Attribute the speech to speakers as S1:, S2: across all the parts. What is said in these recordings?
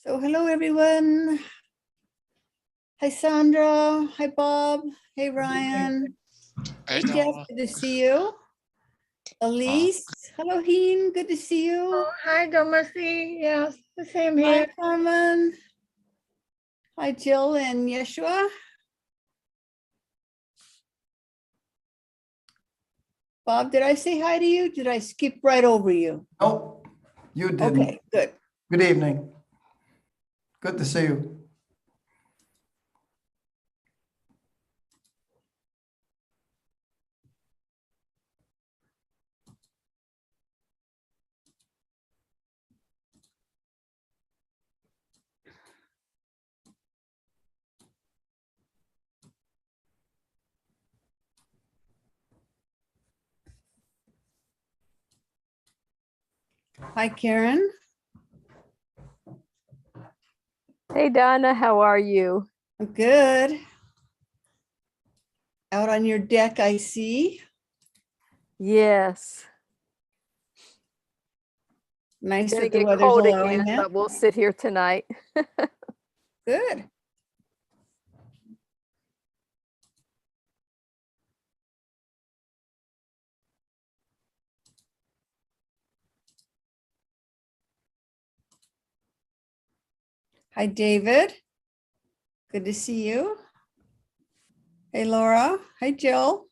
S1: So hello, everyone. Hi, Sandra. Hi, Bob. Hey, Ryan. Hey, Jeff.
S2: Hello.
S1: Good to see you. Elise. Hello, Heen. Good to see you.
S3: Oh, hi, Domasi. Yes, the same
S1: Hi,
S3: here.
S1: Carmen. Hi, Jill and Yeshua. Bob, did I say hi to you? Did I skip right over you?
S4: Nope, you didn't.
S1: Okay, good.
S4: Good evening. Good to see you.
S1: Hi, Karen.
S5: Hey Donna, how are you?
S1: I'm good. Out on your deck, I see.
S5: Yes.
S1: Nice
S5: Gonna
S1: that the
S5: get
S1: weather's
S5: cold
S1: allowing
S5: again,
S1: that.
S5: but we'll sit here tonight.
S1: Good. Hi, David. Good to see you. Hey, Laura. Hi, Jill.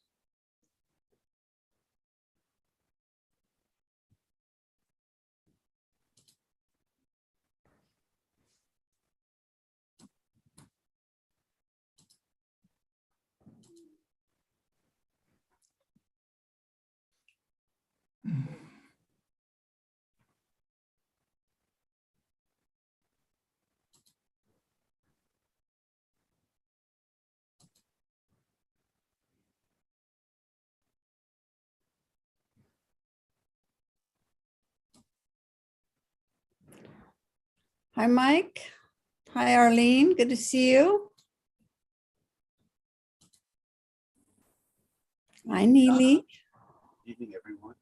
S1: Hi, Mike. Hi, Arlene. Good to see you. Hi, Neely.
S2: Evening, everyone.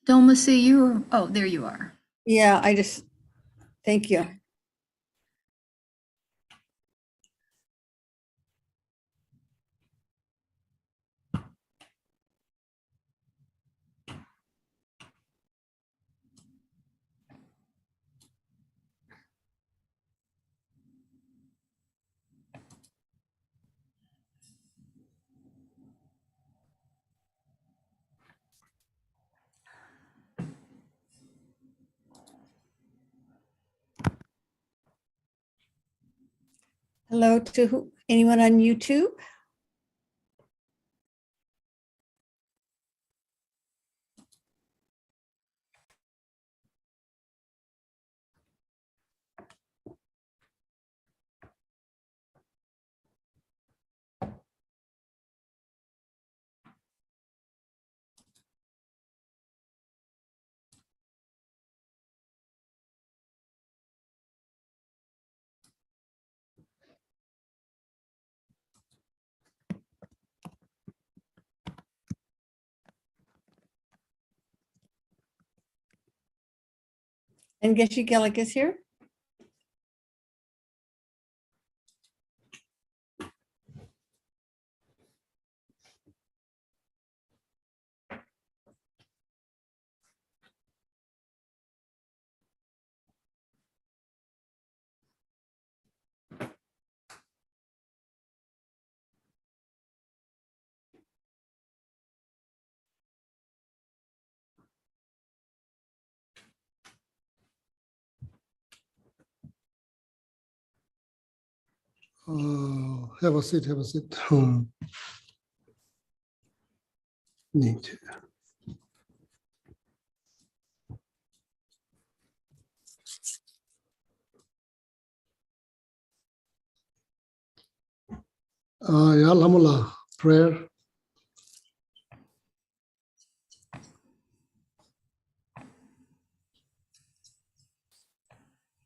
S3: Domasi, oh, there you are.
S1: Yeah, thank you. Hello to anyone on YouTube. And Geshe Gelek is here.
S6: Have a seat, have a seat. Neat. Ya Lamula, prayer.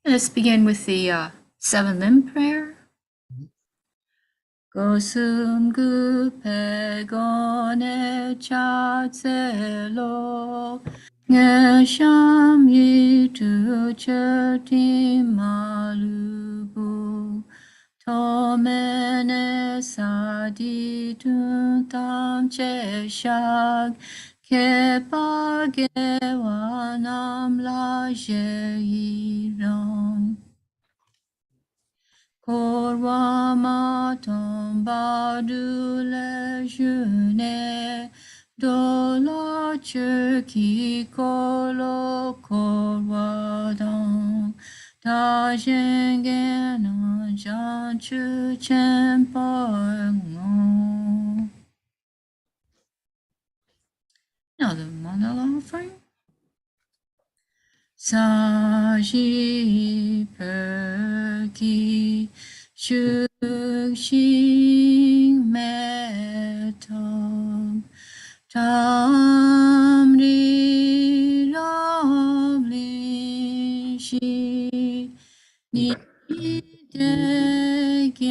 S3: Let's begin with the seven limb prayer. Gosum gupe gone chatselo ngesham yitu chati malubu tomene sadi tuntam cheshag kepa gewanam la jeiram Korwa matom badule june dola churki kolo korwa dong da jengen jan chu chen ngong. Now the monologue frame. Saji perki shukshin metom tamri ramlin shi ni degen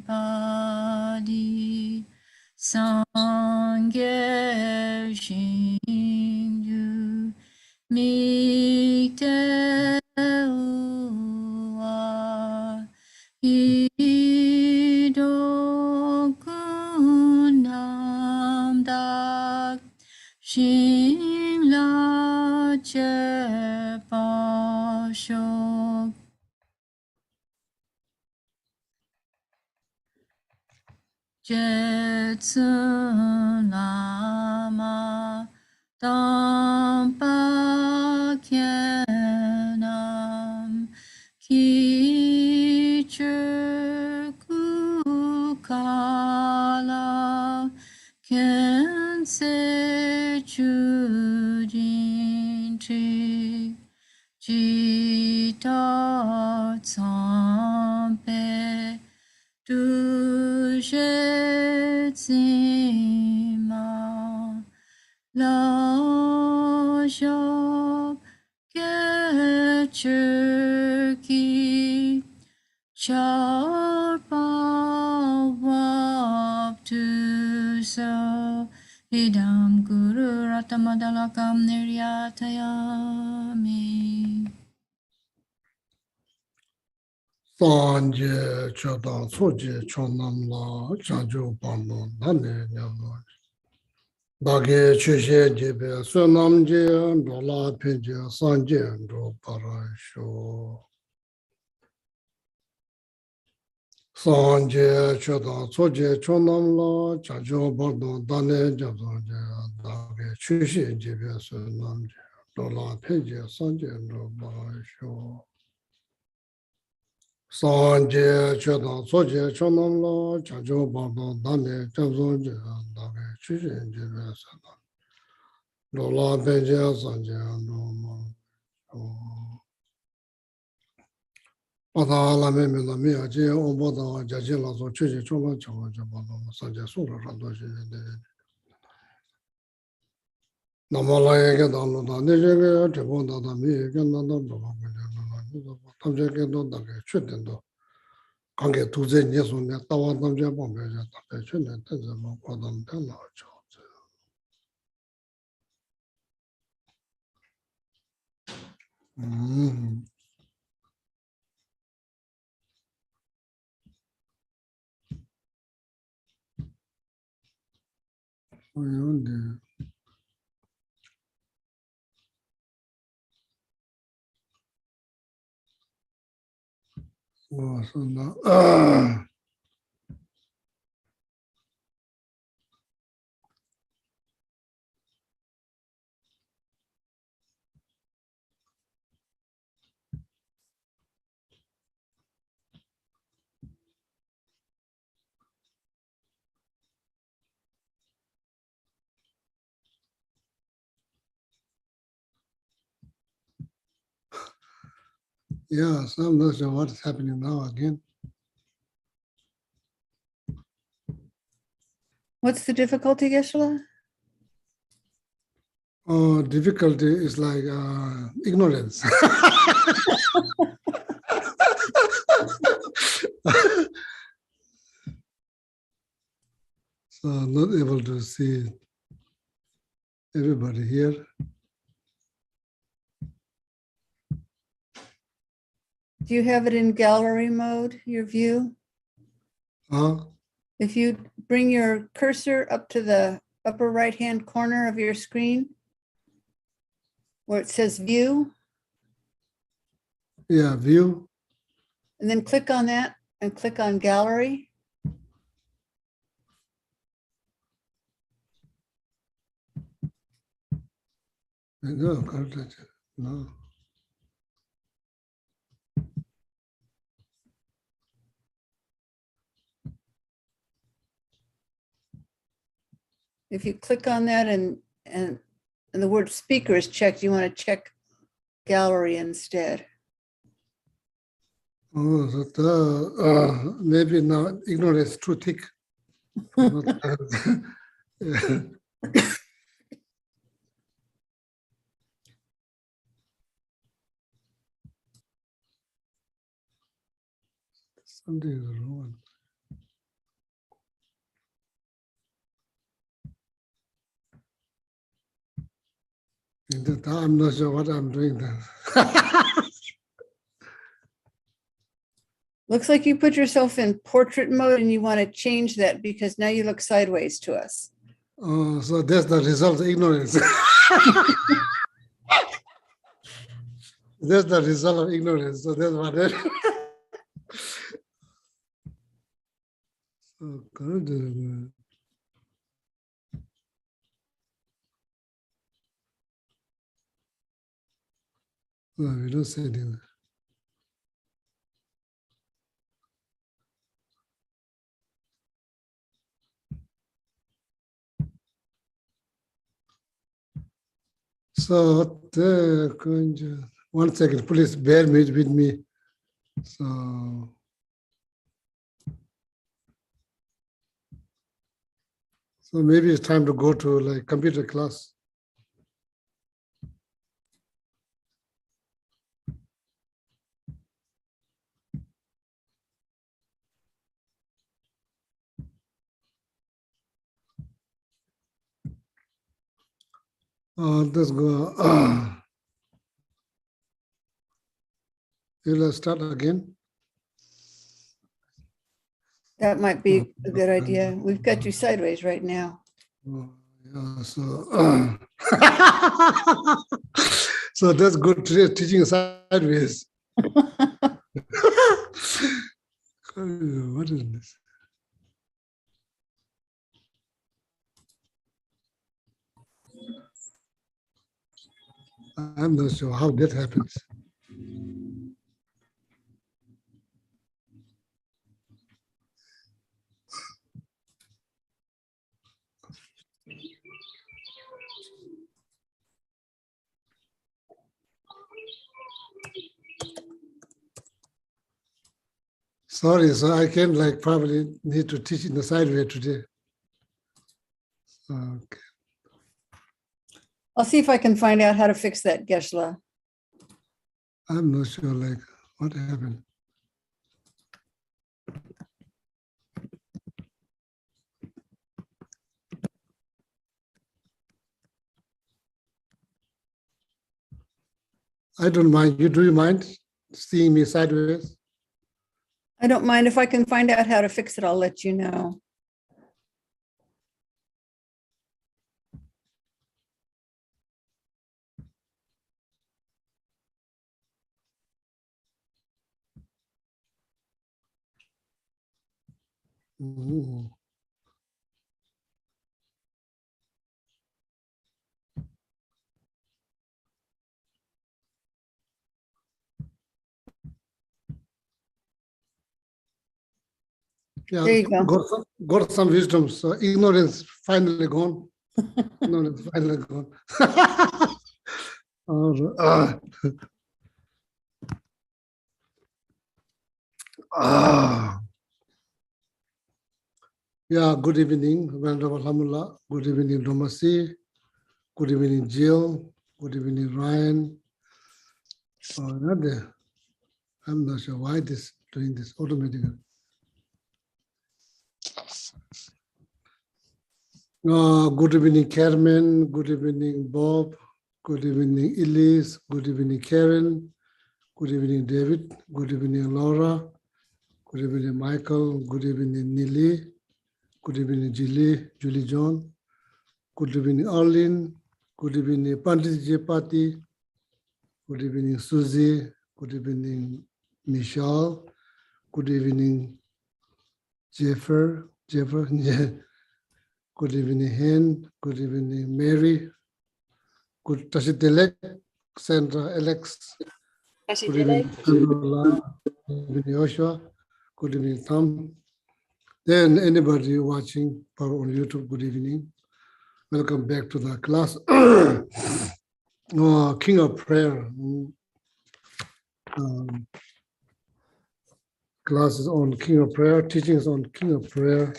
S3: padi sangye shinju Mikteua idokunam dak shingla chepashok jetsun lama Tampa Kenam Kichur Kukala Kense Chujin Tri Jita Tsampe Dushe Tsima La shop get turkey charpa wap to so idam guru ratamadalakam niryatayami.
S6: Sanje Chodan Soje Chonamla Chanjo Pano Nane Nyamla. Dage Chushe Jebe Sunamje Dola Pinje Sanje Ndo Parasho. Sanje Chodan Soje Chonamla Chanjo Pano Dane Nyamla. Dage Chushe Jebe Sunamje Dola Pinje Sanje Ndo Parasho. Sanje Chodan Soje Chonamla Chanjo Pano Dane Nyamla. Dage Chushe Jebe Sunamje. Lola Benja Sanja no Pada la meme la mia je oboda jaje la so cheje chola chawa jaba no sanja sura rado je de namala ye da no da ne je ge te bon da mi ge na da do ba ge na na do tam je ge do da ge chue den do kan ge tu ze ne so ne ta wa tam je bon be ja ta pe chue ne te ze ma kwa dam ta la cha Yeah, so I'm not sure what's happening now again.
S1: What's the difficulty, Geshe?
S6: Difficulty is like ignorance. So not able to see everybody here.
S1: Do you have it in gallery mode, your view? If you bring your cursor up to the upper right-hand corner of your screen, where it says view,
S6: Yeah, view.
S1: and then click on that and click on gallery.
S6: No, correct. No.
S1: If you click on that and the word speaker is checked, you want to check gallery instead.
S6: Oh, so maybe now ignorance too thick. Yeah. Something is wrong. In that I'm not sure what I'm doing then.
S1: Looks like you put yourself in portrait mode and you want to change that because now you look sideways to us.
S6: Oh, so that's the result of ignorance. That's the result of ignorance. So that's what it so good. No, we don't say anything. So, one second, please bear with me. So, maybe it's time to go to like computer class. Let's go. You'll start again.
S1: That might be a good idea. We've got you sideways right now.
S6: Yeah, so, so that's good teaching sideways. What is this? I'm not sure how that happens. Sorry, so I can like probably need to teach in the sideway today. Okay.
S1: I'll see if I can find out how to fix that, Geshe.
S6: I'm not sure like what happened. I don't mind. Do you mind seeing me sideways?
S1: I don't mind. If I can find out how to fix it, I'll let you know.
S6: Mhm. Yeah,
S1: There you go.
S6: got some wisdom. So ignorance finally gone. Ignorance finally gone. Or, Yeah, good evening, Venerable Hamullah. Good evening, Domasi. Good evening, Jill. Good evening, Ryan. I'm not sure why this doing this automatically. Good evening, Carmen. Good evening, Bob. Good evening, Elise. Good evening, Karen. Good evening, David. Good evening, Laura. Good evening, Michael. Good evening, Nili. Good evening, Julie John. Good evening, Arlene. Good evening, Pandit Jepati. Good evening, Susie. Good evening, Michelle. Good evening, Jeffer. Good evening, Hen. Good evening, Mary. Good Gelek, Sandra, Alex. Good evening, Sandra. Good evening, Joshua. Good evening, Tom. Then anybody watching on YouTube, good evening. Welcome back to the class. King of Prayer. Classes on King of Prayer, teachings on King of Prayer.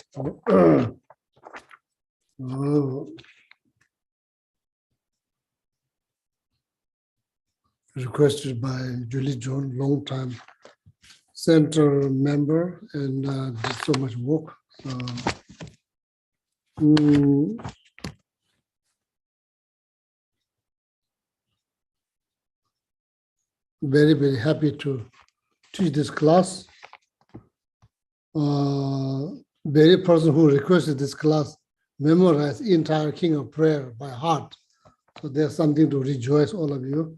S6: Requested by Julie John, long time center member, and did so much work. Very, very happy to teach this class. Very person who requested this class memorized entire King of Prayer by heart. So there's something to rejoice, all of you.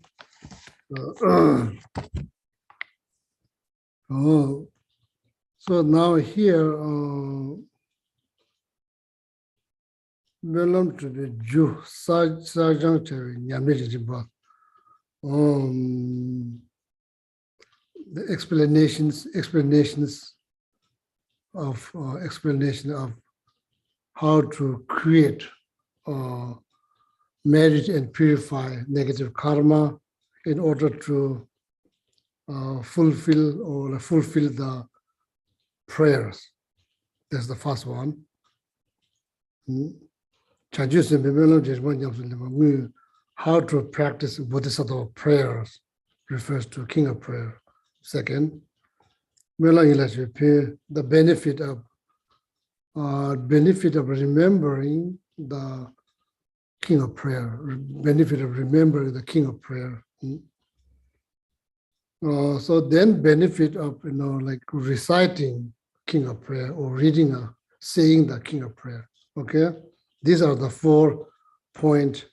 S6: So now here, Melam to be Jew, Sergeant Nyamiri. The explanations of explanation of how to create marriage and purify negative karma in order to fulfill the prayers. That's the first one. How to practice Bodhisattva prayers refers to King of Prayer. Second, the benefit of remembering the King of Prayer, benefit of remembering the King of Prayer. So then benefit of, like reciting King of Prayer or saying the King of Prayer, okay? These are the 4 points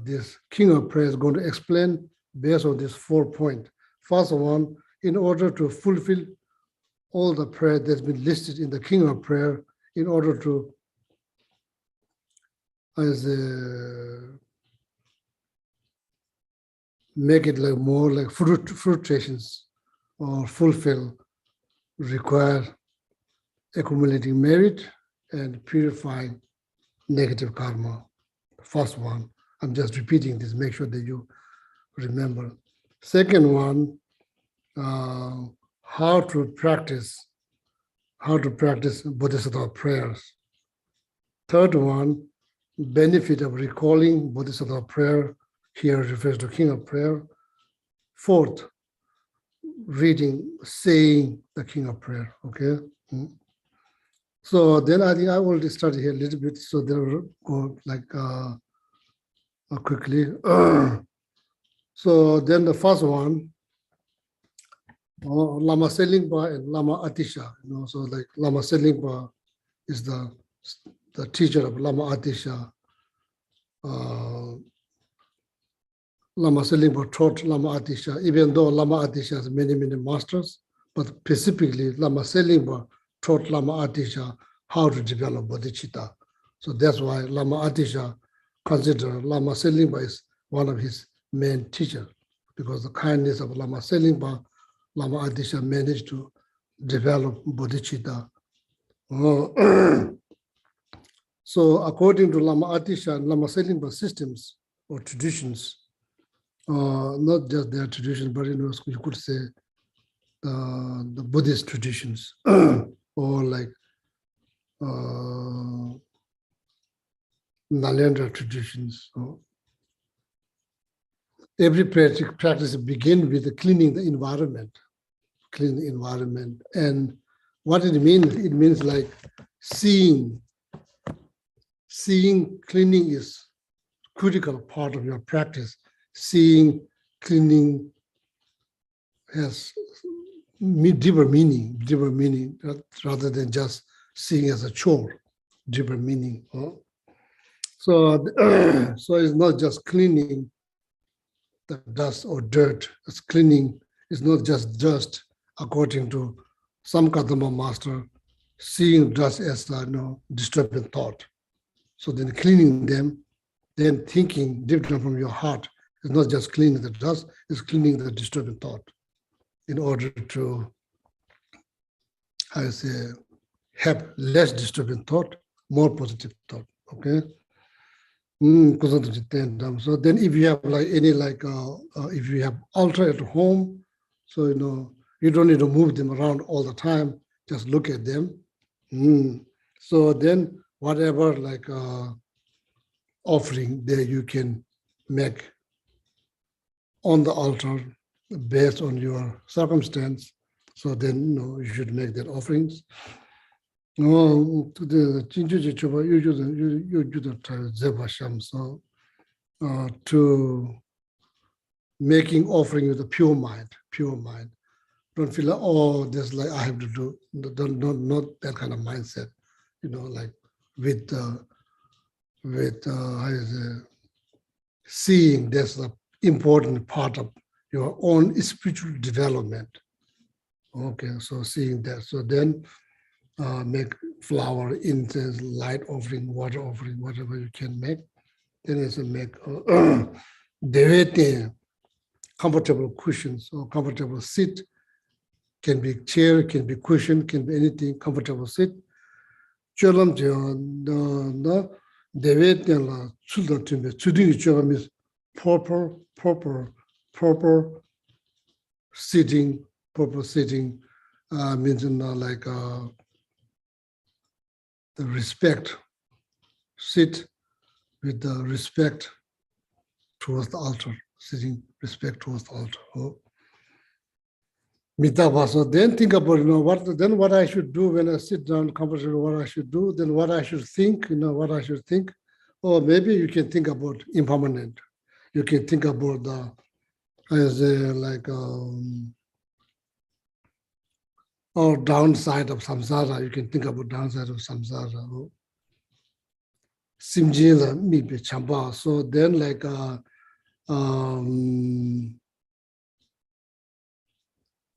S6: this King of Prayer is going to explain based on this 4 points. First one, in order to fulfill all the prayer that's been listed in the King of Prayer, in order to make it like more like frustrations or fulfill, require accumulating merit and purifying negative karma. First one, I'm just repeating this, make sure that you remember. Second one, how to practice Bodhisattva prayers. Third one, benefit of recalling Bodhisattva prayer, here refers to King of Prayer. Fourth, saying the King of Prayer, okay? So then I think I will start here a little bit, so they'll go like quickly. So then the first one, Lama Selingpa and Lama Atisha. So like Lama Selingpa is the teacher of Lama Atisha. Lama Selingpa taught Lama Atisha, even though Lama Atisha has many, many masters, but specifically Lama Selingpa taught Lama Atisha how to develop bodhicitta. So that's why Lama Atisha considered Lama Selingpa is one of his main teachers, because the kindness of Lama Selingpa, Lama Atisha managed to develop bodhicitta. So according to Lama Atisha and Lama Selingpa systems or traditions, not just their tradition, but you could say the Buddhist traditions or like Nalendra traditions. So every practice begins with cleaning the environment, and what it means like seeing cleaning is critical part of your practice. Seeing cleaning has deeper meaning rather than just seeing as a chore, deeper meaning. So it's not just cleaning the dust or dirt. It's cleaning. It's not just dust, according to some Kadama master, seeing dust as disturbing thought. So then cleaning them, then thinking deep down from your heart. It's not just cleaning the dust, it's cleaning the disturbing thought in order to, have less disturbing thought, more positive thought, okay? So then if you have if you have altar at home, so you don't need to move them around all the time, just look at them. So then whatever offering there you can make on the altar based on your circumstance. So then you should make that offerings. So to making offering with a pure mind. Don't feel like, oh, there's like I have to do, not that kind of mindset, like with seeing that's the important part of your own spiritual development. Okay, so seeing that. So then make flower, incense, light offering, water offering, whatever you can make. Then it's make comfortable cushions or comfortable seat. Can be chair, can be cushion, can be anything, comfortable seat. Cholam the means proper sitting, means the respect, sit with the respect towards the altar, sitting respect towards the altar. So then think about what I should do when I sit down comfortably, what I should do, then what I should think, Or maybe you can think about impermanent. You can think about or downside of samsara. You can think about downside of samsara. Simjila mibe chamba. So then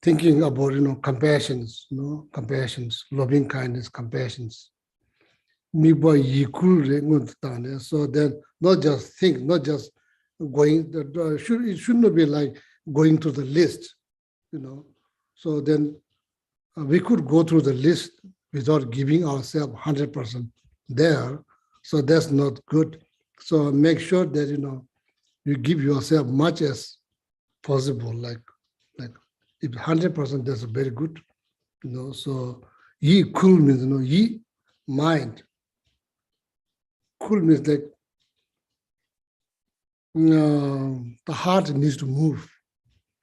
S6: thinking about compassions, loving kindness, compassions. So then not just think, not just going, it should not be like going to the list, So then we could go through the list without giving ourselves 100% there. So that's not good. So make sure that, you give yourself much as possible, like if 100%, that's very good, So ye cool means, ye mind. Cool means like the heart needs to move.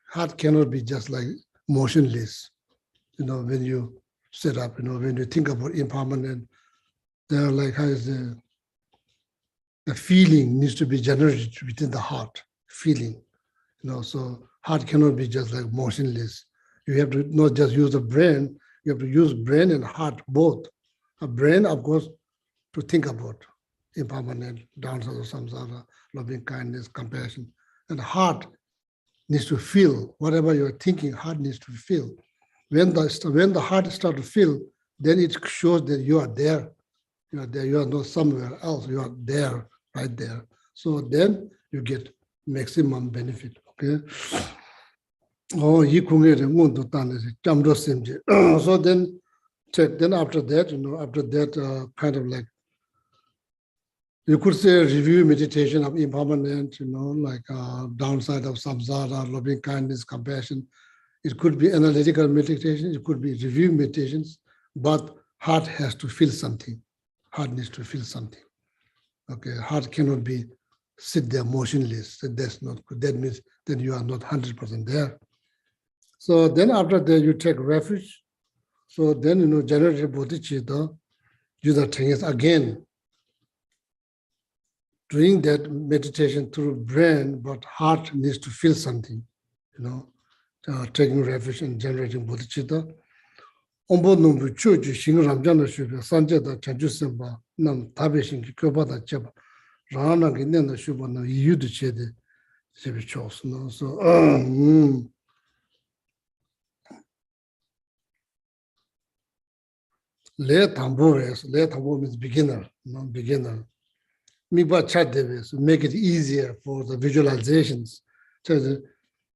S6: Heart cannot be just like motionless. When you sit up, when you think about impermanent, there are like the feeling needs to be generated within the heart, feeling, so heart cannot be just like motionless. You have to not just use the brain, you have to use brain and heart both. A brain, of course, to think about impermanent, downside of samsara, loving kindness, compassion. And the heart needs to feel whatever you're thinking, heart needs to feel. When the heart starts to feel, then it shows that you are there. You are there, you are not somewhere else, you are there, right there. So then you get maximum benefit, okay? So then after that, kind of like, you could say review meditation of impermanent, downside of samsara, loving kindness, compassion. It could be analytical meditation, it could be review meditations, but heart has to feel something. Heart needs to feel something. Okay, heart cannot be sit there motionless. That's not good. That means then you are not 100% there. So then after that, you take refuge. So then, generative bodhicitta, use the things again, doing that meditation through brain, but heart needs to feel something, taking refuge and generating bodhicitta. Ombo numbu chuju shingu ramjana shubha sanjada chanju semba nam tabe shingi kyobada cheba rana ki nena shubha na yudu chede sebi chos. So, le tambo means beginner, beginner. Miba chadebe, so make it easier for the visualizations.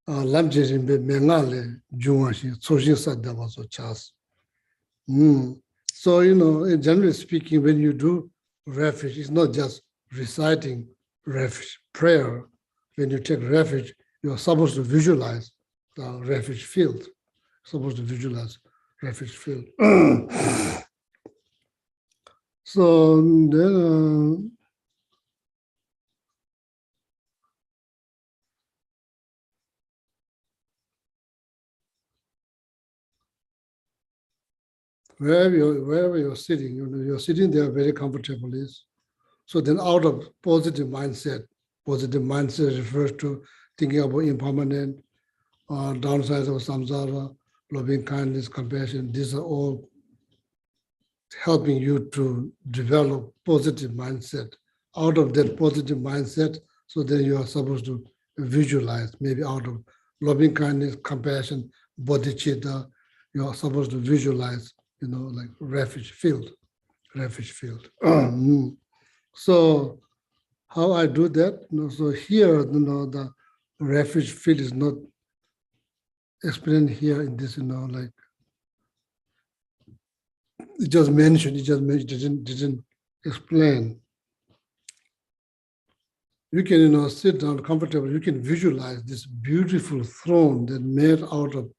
S6: Lamjirin be mengale jungashi, sojin sadaba so chas. So, generally speaking, when you do refuge, it's not just reciting refuge prayer. When you take refuge, you are supposed to visualize the refuge field. Supposed to visualize refuge field. So then, wherever you're sitting, you're sitting there very comfortably. So then out of positive mindset refers to thinking about impermanent, downsides of samsara, loving kindness, compassion. These are all helping you to develop positive mindset. Out of that positive mindset, so then you are supposed to visualize, maybe out of loving kindness, compassion, bodhicitta, you are supposed to visualize, like refuge field. So how I do that? So here, the refuge field is not explained here in this, like it just mentioned, didn't explain. You can, sit down comfortable. You can visualize this beautiful throne that made out of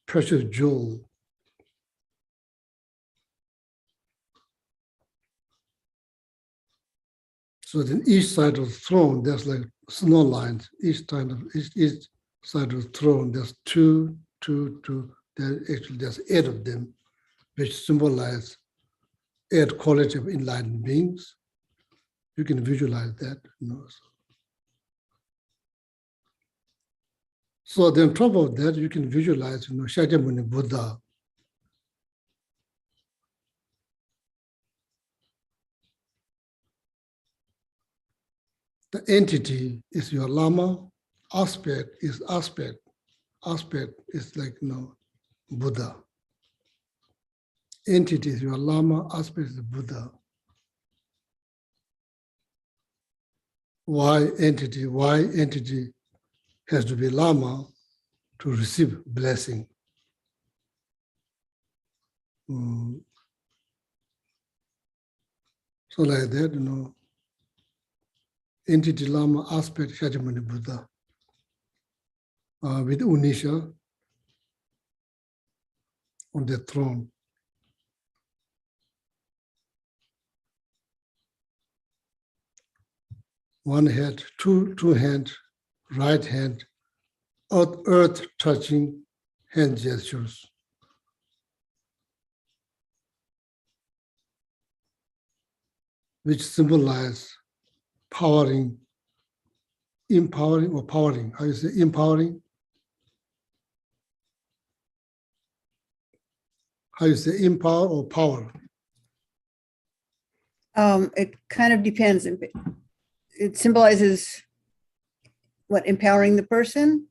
S6: precious jewel. So then each side of the throne, there's like snow lines. Each side of the throne, there's two. There's 8 of them, which symbolize 8 quality of enlightened beings. You can visualize that. So then on top of that, you can visualize, Shakyamuni Buddha. The entity is your Lama, aspect is like, Buddha. Entity is your Lama, aspect is the Buddha. Why entity has to be Lama to receive blessing. So like that, entity Lama aspect Shakyamuni Buddha with Unisha on the throne. One hand, two hands, right hand, earth touching hand gestures. Which symbolize empowering or powering. How you say empowering? How you say empower or power?
S1: It kind of depends. It symbolizes what, empowering the person?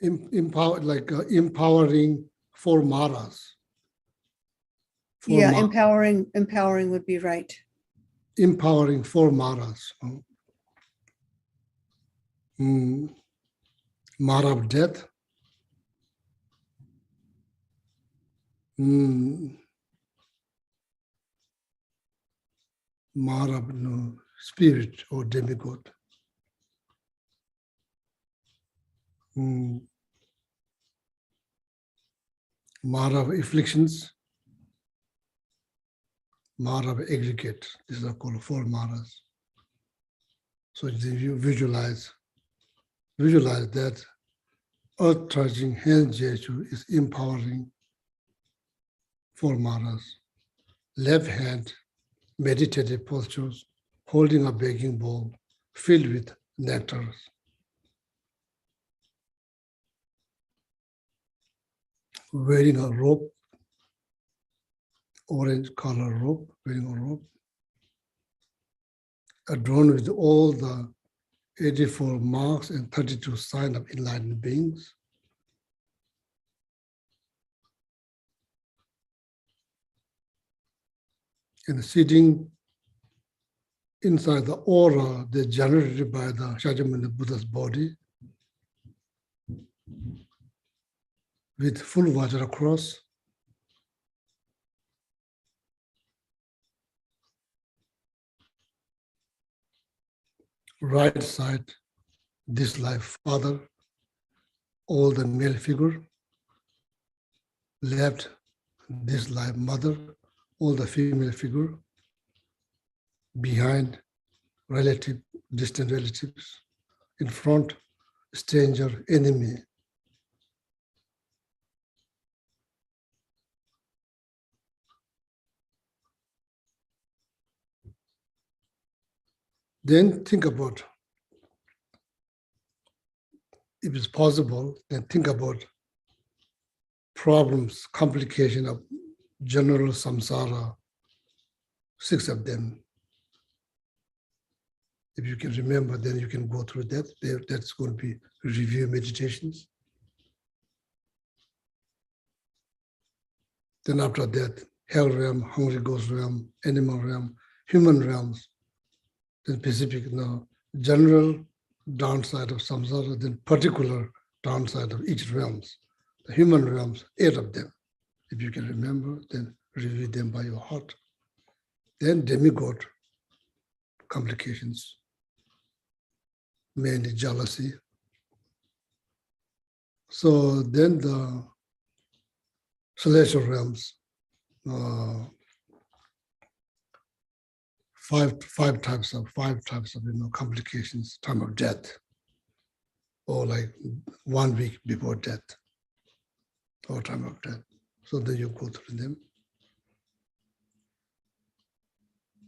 S6: Empowering 4 maras.
S1: Yeah, empowering would be right.
S6: Empowering 4 maras. Mara of death. Mara of spirit or demigod. Mara of afflictions, Mara of aggregate. These are called 4 Maras. So you visualize that earth touching hand gesture is empowering 4 Maras. Left hand meditative postures, holding a baking bowl filled with nectar. Wearing a robe, orange color robe, wearing a robe, adorned with all the 84 marks and 32 signs of enlightened beings. And sitting inside the aura that's generated by the Shakyamuni Buddha's body, with full Vajra cross, right side, this life father, all the male figure, left, this life mother, all the female figure, behind, relative, distant relatives, in front, stranger, enemy. Then think about, if it's possible, then think about problems, complication of general samsara, 6 of them. If you can remember, then you can go through that. That's going to be review meditations. Then after that, hell realm, hungry ghost realm, animal realm, human realms, then specific, general downside of samsara, then particular downside of each realms. The human realms, 8 of them. If you can remember, then review them by your heart. Then demigod complications, mainly jealousy. So then the celestial realms, 5 types of complications, time of death, or like 1 week before death, or time of death. So then you go through them.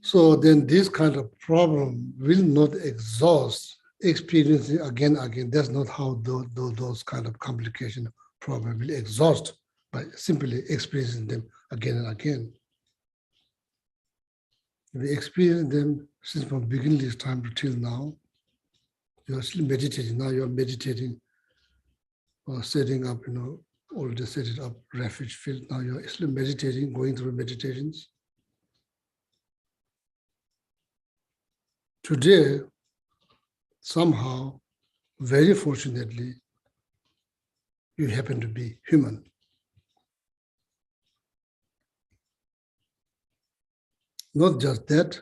S6: So then this kind of problem will not exhaust experiencing again. That's not how those kind of complication problem will exhaust by simply experiencing them again and again. We experience them since from beginning this time till now. You are still meditating. Now you are meditating or setting up, already set it up, refuge field. Now you are still meditating, going through meditations. Today, somehow, very fortunately, you happen to be human. Not just that,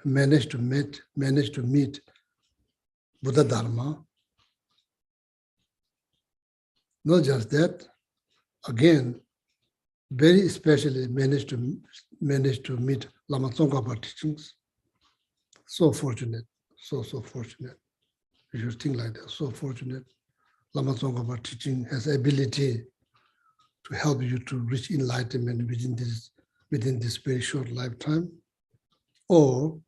S6: managed to meet Buddha Dharma. Not just that, again, very especially managed to meet Lama Tsongkhapa teachings. So fortunate, so fortunate. You should think like that, so fortunate. Lama Tsongkhapa teaching has ability to help you to reach enlightenment within this very short lifetime, or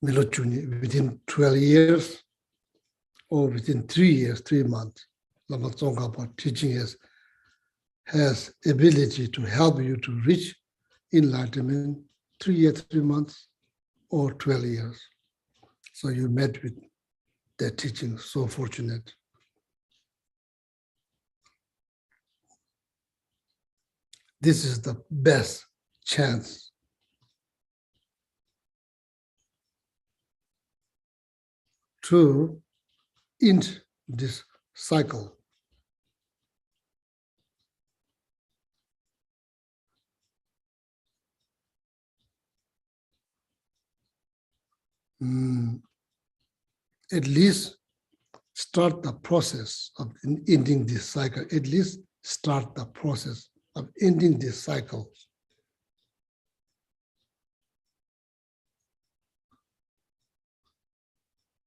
S6: within 12 years, or within 3 years, 3 months. Lama Tsongkhapa teaching has ability to help you to reach enlightenment 3 years, 3 months, or 12 years. So you met with that teaching, so fortunate. This is the best chance to end this cycle. at least start the process of ending this cycle. At least start the process of ending this cycle.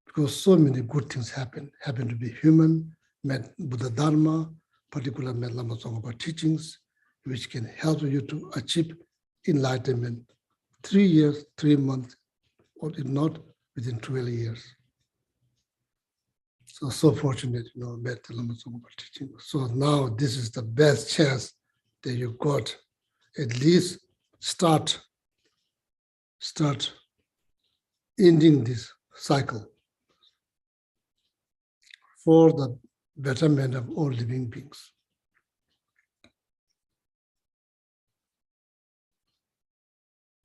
S6: Because so many good things happen to be human, met Buddha Dharma, particularly met Lama Tsongkhapa teachings, which can help you to achieve enlightenment 3 years, 3 months, or if not, within 12 years. So fortunate, met the Lama Tsongkhapa teaching. So now this is the best chance that you got. At least start ending this cycle for the betterment of all living beings.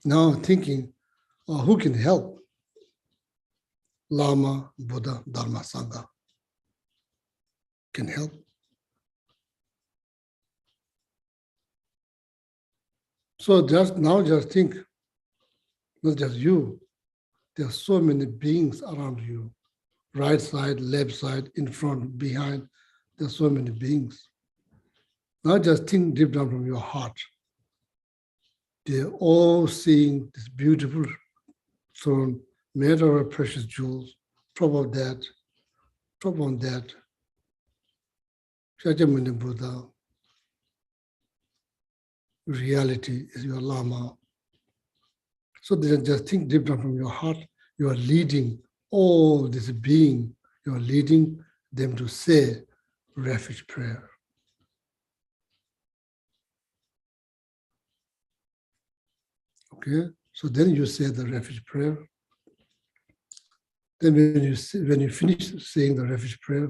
S6: Now thinking, who can help? Lama, Buddha, Dharma, Sangha can help. So just think, not just you, there are so many beings around you, right side, left side, in front, behind, there are so many beings. Now just think deep down from your heart. They're all seeing this beautiful throne made out of precious jewels, top on that, Shakyamuni Buddha, reality is your Lama. So just think deep down from your heart, you are leading all this being, you are leading them to say refuge prayer. Okay, so then you say the refuge prayer. Then when you finish saying the refuge prayer,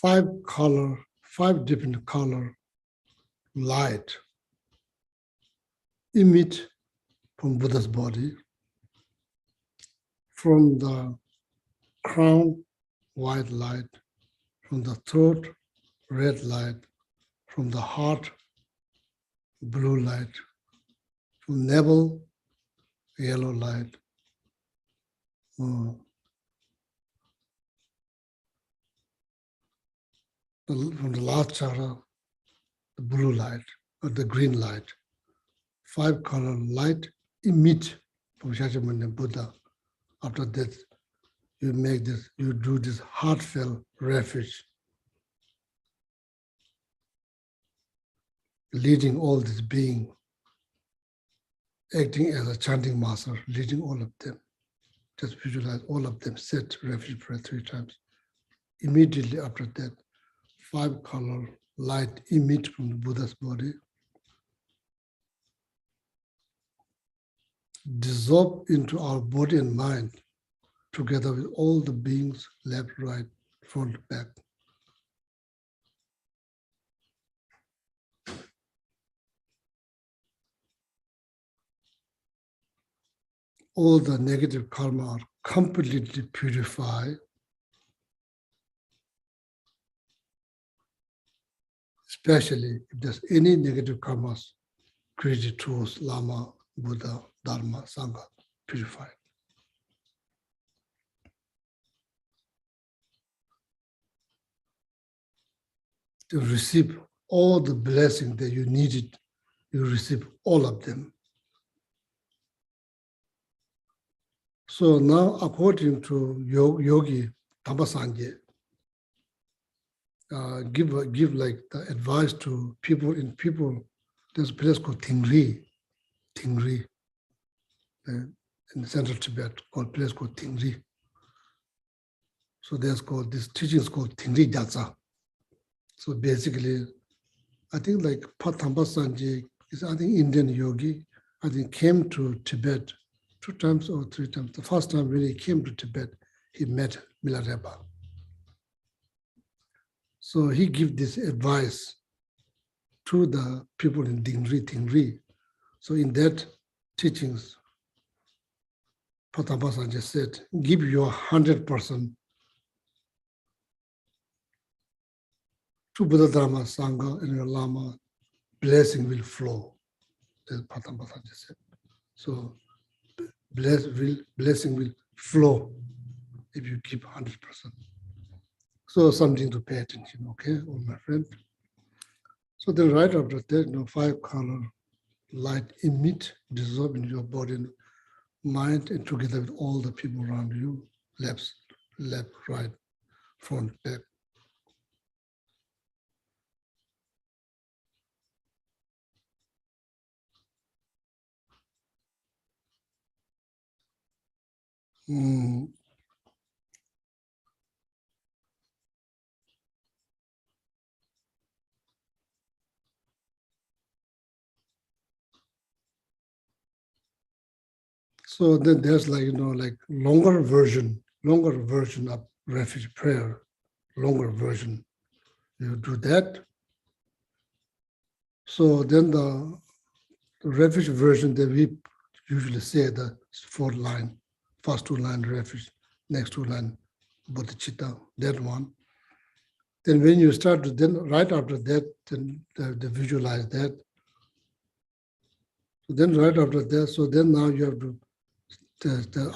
S6: five different color light emit from Buddha's body, from the crown, white light, from the throat, red light, from the heart, blue light, from navel, yellow light, from the last chakra, the blue light, or the green light. 5 color light emit from Shakyamuni Buddha. After that, you do this heartfelt refuge, leading all this being, acting as a chanting master, leading all of them. Just visualize all of them, set refuge prayer 3 times. Immediately after that, 5 color light emit from the Buddha's body, dissolve into our body and mind, together with all the beings, left, right, front, back. All the negative karma are completely purified, especially if there's any negative karmas created towards Lama, Buddha, Dharma, Sangha, purified. To receive all the blessings that you needed, you receive all of them. So now, according to Yogi Tamasanje, give like the advice to people. There's a place called Tingri, in central Tibet, called place called Tingri. So this teaching is called Tingri Gyatsa. So basically, I think like Patamba Sanjay is, I think, Indian yogi, I think came to Tibet 2 times or 3 times. The first time when he came to Tibet, he met Milarepa. So he give this advice to the people in Tingri. So in that teachings, Patapasa just said, give your 100% to Buddha Dharma Sangha and your Lama, blessing will flow. That's Patapasa just said. So blessing will flow if you keep 100%. So something to pay attention, okay, all my friend. So then right after that, 5 color light emit, dissolve in your body and mind, and together with all the people around you, left, right, front, back. So then there's like longer version of refuge prayer, longer version. You do that. So then the refuge version that we usually say the 4th line, first 2 line refuge, next 2 line bodhicitta, that one. Then when you start to, then right after that, then they visualize that. So then right after that, so then now you have to,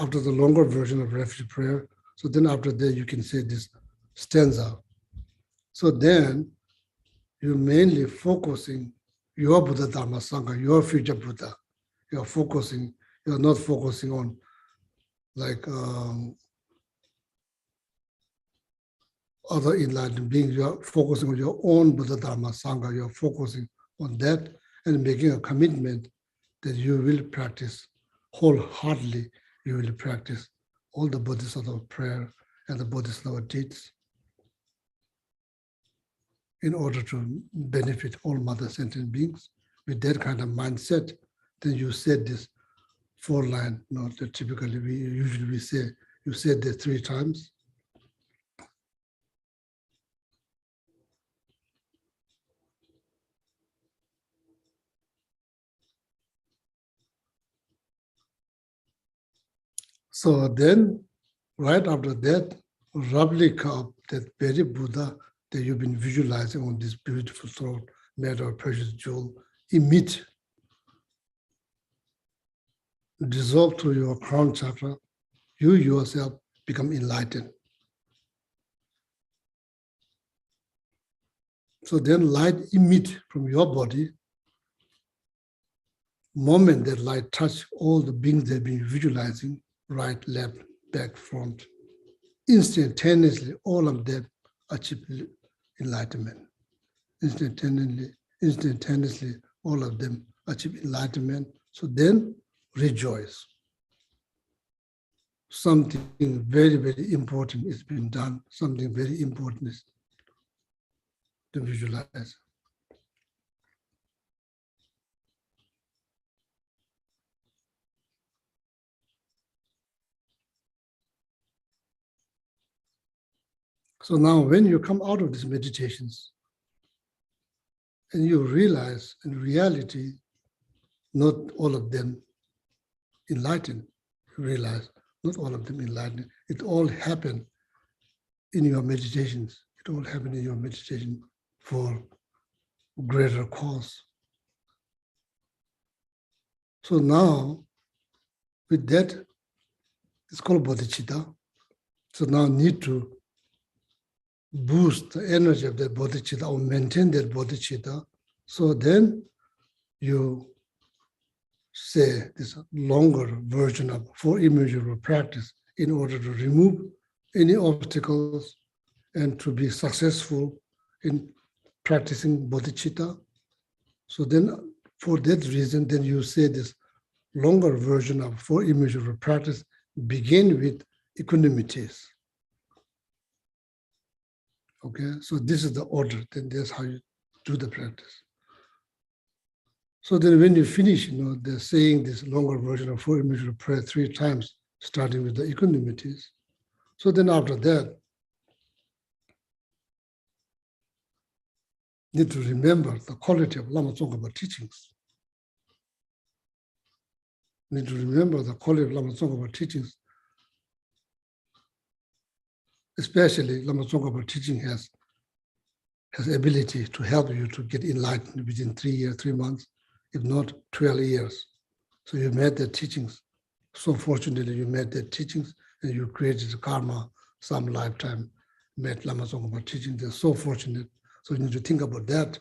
S6: after the longer version of refuge prayer, so then after that you can say this stanza. So then you're mainly focusing your Buddha Dharma Sangha, your future Buddha. You're focusing, you're not focusing on like other enlightened beings. You're focusing on your own Buddha Dharma Sangha. You're focusing on that and making a commitment that you will practice wholeheartedly. You will practice all the Bodhisattva prayer and the Bodhisattva deeds in order to benefit all mother sentient beings. With that kind of mindset, then you said this 4 line, that typically we say, you said that 3 times. So then, right after that, replica of that very Buddha that you've been visualizing on this beautiful throat, made of precious jewel, emit, dissolve through your crown chakra, you yourself become enlightened. So then light emit from your body. Moment that light touch all the beings they've been visualizing, right, left, back, front, instantaneously, all of them achieve enlightenment. Instantaneously, all of them achieve enlightenment. So then rejoice. Something very, very important is being done. Something very important is to visualize. So now when you come out of these meditations and you realize in reality, not all of them enlightened, you realize not all of them enlightened. It all happened in your meditations. It all happened in your meditation for greater cause. So now with that, it's called bodhicitta. So now need to boost the energy of that bodhicitta or maintain that bodhicitta. So then you say this longer version of 4 immeasurable practice in order to remove any obstacles and to be successful in practicing bodhicitta. So then for that reason, then you say this longer version of 4 immeasurable practice begin with equanimities. Okay, so this is the order, then that's how you do the practice. So then when you finish, they're saying this longer version of 4 immeasurable prayer 3 times, starting with the equanimities. So then after that, need to remember the quality of Lama Tsongkhapa teachings. Need to remember the quality of Lama Tsongkhapa teachings. Especially Lama Tsongkhapa teaching has ability to help you to get enlightened within 3 years, 3 months, if not 12 years. So you met their teachings. So fortunately, you met their teachings and you created karma some lifetime, met Lama Tsongkhapa teaching. They're so fortunate. So you need to think about that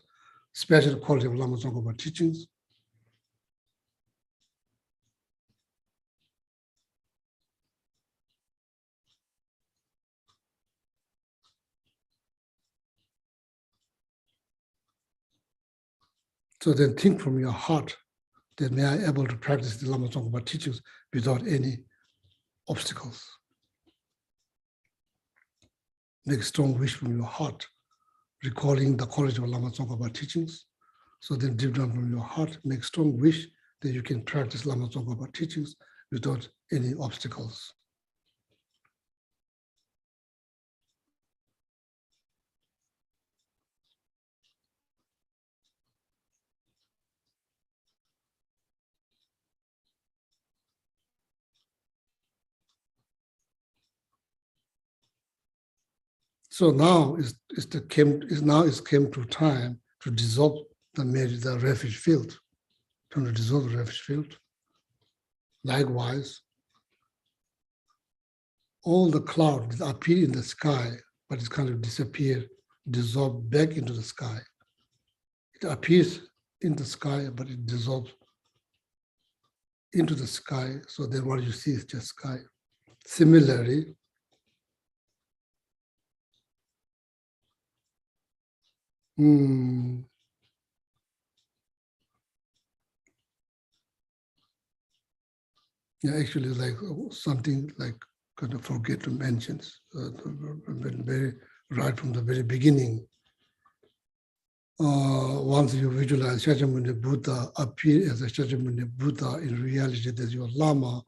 S6: special quality of Lama Tsongkhapa teachings. So then think from your heart that may I able to practice the Lama Tsongkhapa teachings without any obstacles. Make a strong wish from your heart, recalling the quality of Lama Tsongkhapa teachings. So then deep down from your heart, make a strong wish that you can practice Lama Tsongkhapa teachings without any obstacles. So now it's came to time to dissolve the refuge field, to dissolve the refuge field. Likewise, all the clouds that appear in the sky, but it's kind of disappear, dissolve back into the sky. It appears in the sky, but it dissolves into the sky. So then what you see is just sky. Similarly, yeah, actually, like something like kind of forget to mention, very right from the very beginning. Once you visualize Shakyamuni Buddha appear as a Shakyamuni Buddha, in reality, there's your Lama.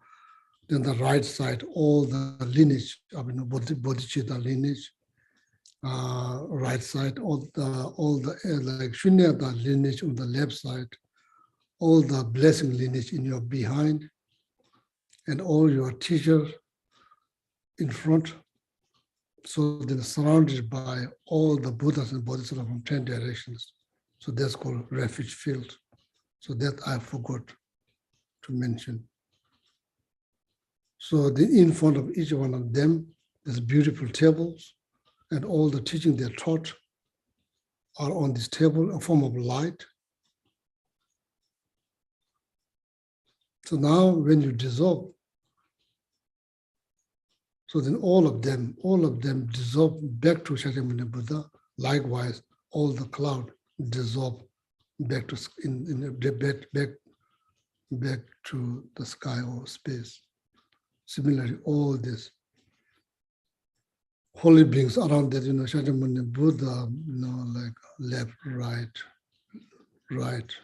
S6: Then the right side, all the lineage of Bodhicitta lineage. Right side, all the like Shunyata lineage on the left side, all the blessing lineage in your behind, and all your teachers in front. So they're surrounded by all the Buddhas and Bodhisattvas from 10 directions. So that's called refuge field. So that I forgot to mention. So in front of each one of them, there's beautiful tables, and all the teaching they're taught are on this table, a form of light. So now when you dissolve, so then all of them dissolve back to Shakyamuni Buddha. Likewise, all the cloud dissolve back to back to the sky or space. Similarly, all this holy beings around that, Shakyamuni Buddha, like left, right,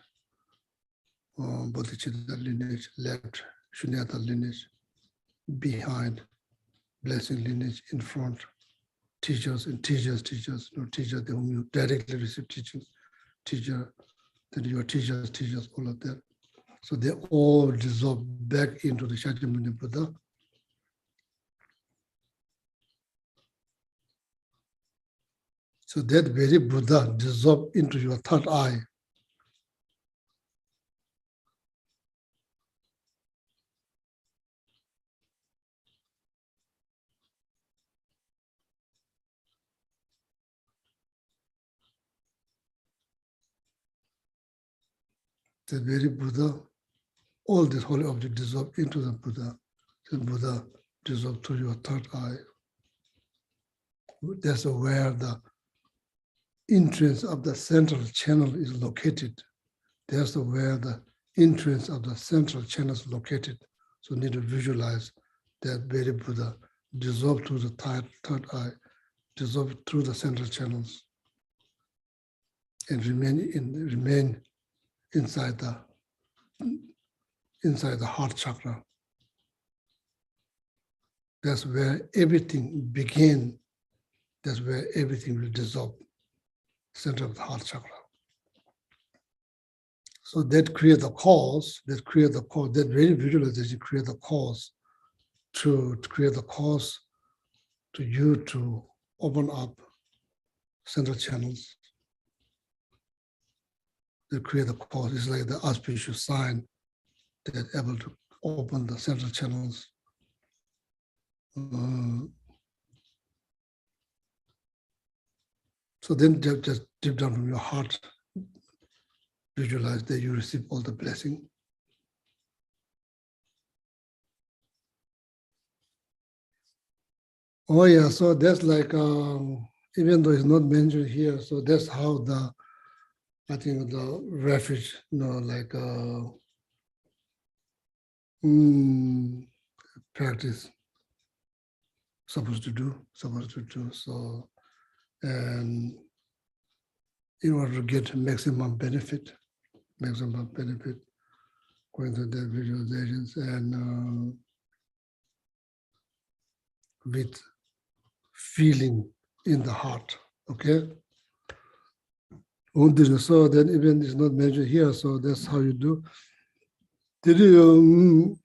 S6: Bodhicitta lineage, left, Shunyata lineage, behind, blessing lineage, in front, teachers and teachers, teacher whom you directly receive teachings, teacher, then your teachers, all of that. So they all dissolve back into the Shakyamuni Buddha. So that very Buddha dissolve into your third eye. The very Buddha, all these holy objects dissolve into the Buddha. The Buddha dissolve through your third eye. That's where the entrance of the central channel is located. That's where the entrance of the central channel is located. So you need to visualize that very Buddha dissolve through the third eye, dissolve through the central channels, and remain inside the heart chakra. That's where everything began. That's where everything will dissolve. center of the heart chakra. So that create the cause, that very visualization create the cause to create the cause to you to open up central channels. They create the cause. It's like the auspicious sign that able to open the central channels. So then just deep down from your heart, visualize that you receive all the blessing. Oh yeah, so that's like, even though it's not mentioned here, so that's how I think the refuge, practice supposed to do. So, and in order to get maximum benefit, going through the visualizations and with feeling in the heart, okay? So then even it's not mentioned here, so that's how you do. Did you,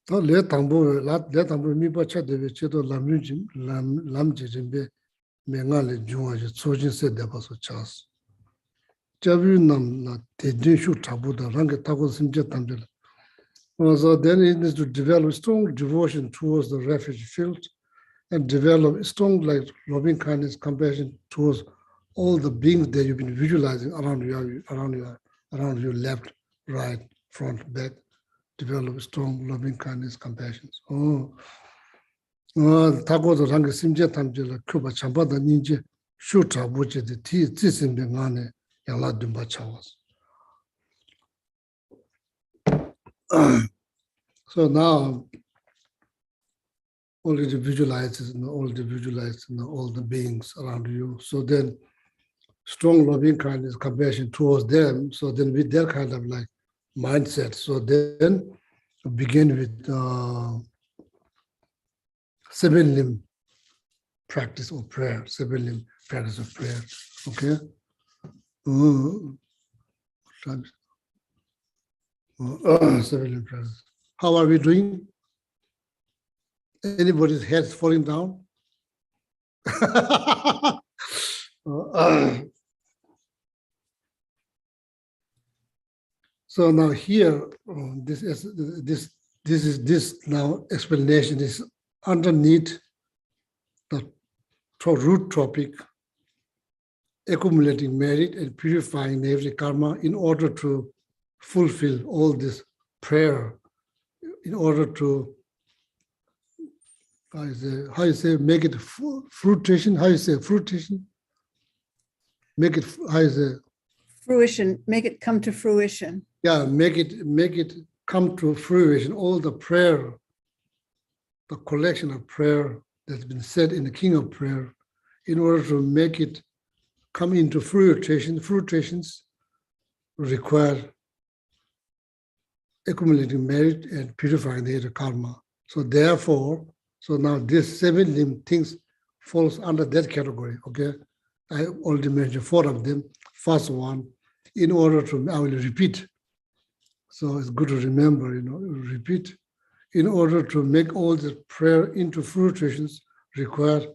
S6: let tambo mi pa cha de che to lam ji jimbe me nga le juwa ji chojin se de ba so chas. Jabu nam na te din shu tabu da rang ta ko sim je tam de. So then it is to develop strong devotion towards the refuge field and develop strong like loving kindness, compassion towards all the beings that you've been visualizing around you, left, right, front, back. Develop strong loving kindness, compassion. Tago the rang simje tamjela kuba chambada ninje shuta buche de ti simbe ngane yala dumba chawas. So now already visualizes all the beings around you. So then strong loving kindness, compassion towards them. So then with that kind of like mindset. So then begin with 7-limb practice of prayer, 7-limb practice of prayer. Okay? 7-limb practice. How are we doing? Anybody's head falling down? So now here, this now explanation is underneath the root topic, accumulating merit and purifying negative karma in order to fulfill all this prayer, in order to how you say make it fruition? How you say fruition? Make it how you say
S1: Fruition, make it come to fruition.
S6: yeah, make it come to fruition. All the prayer, the collection of prayer that's been said in the King of Prayer, in order to make it come into fruition. Fruitations require accumulating merit and purifying the karma. So therefore, so now this 7-limb things falls under that category. Okay, I already mentioned 4 of them. First one, in order to, I will repeat. So it's good to remember, repeat. In order to make all the prayer into fruitions, require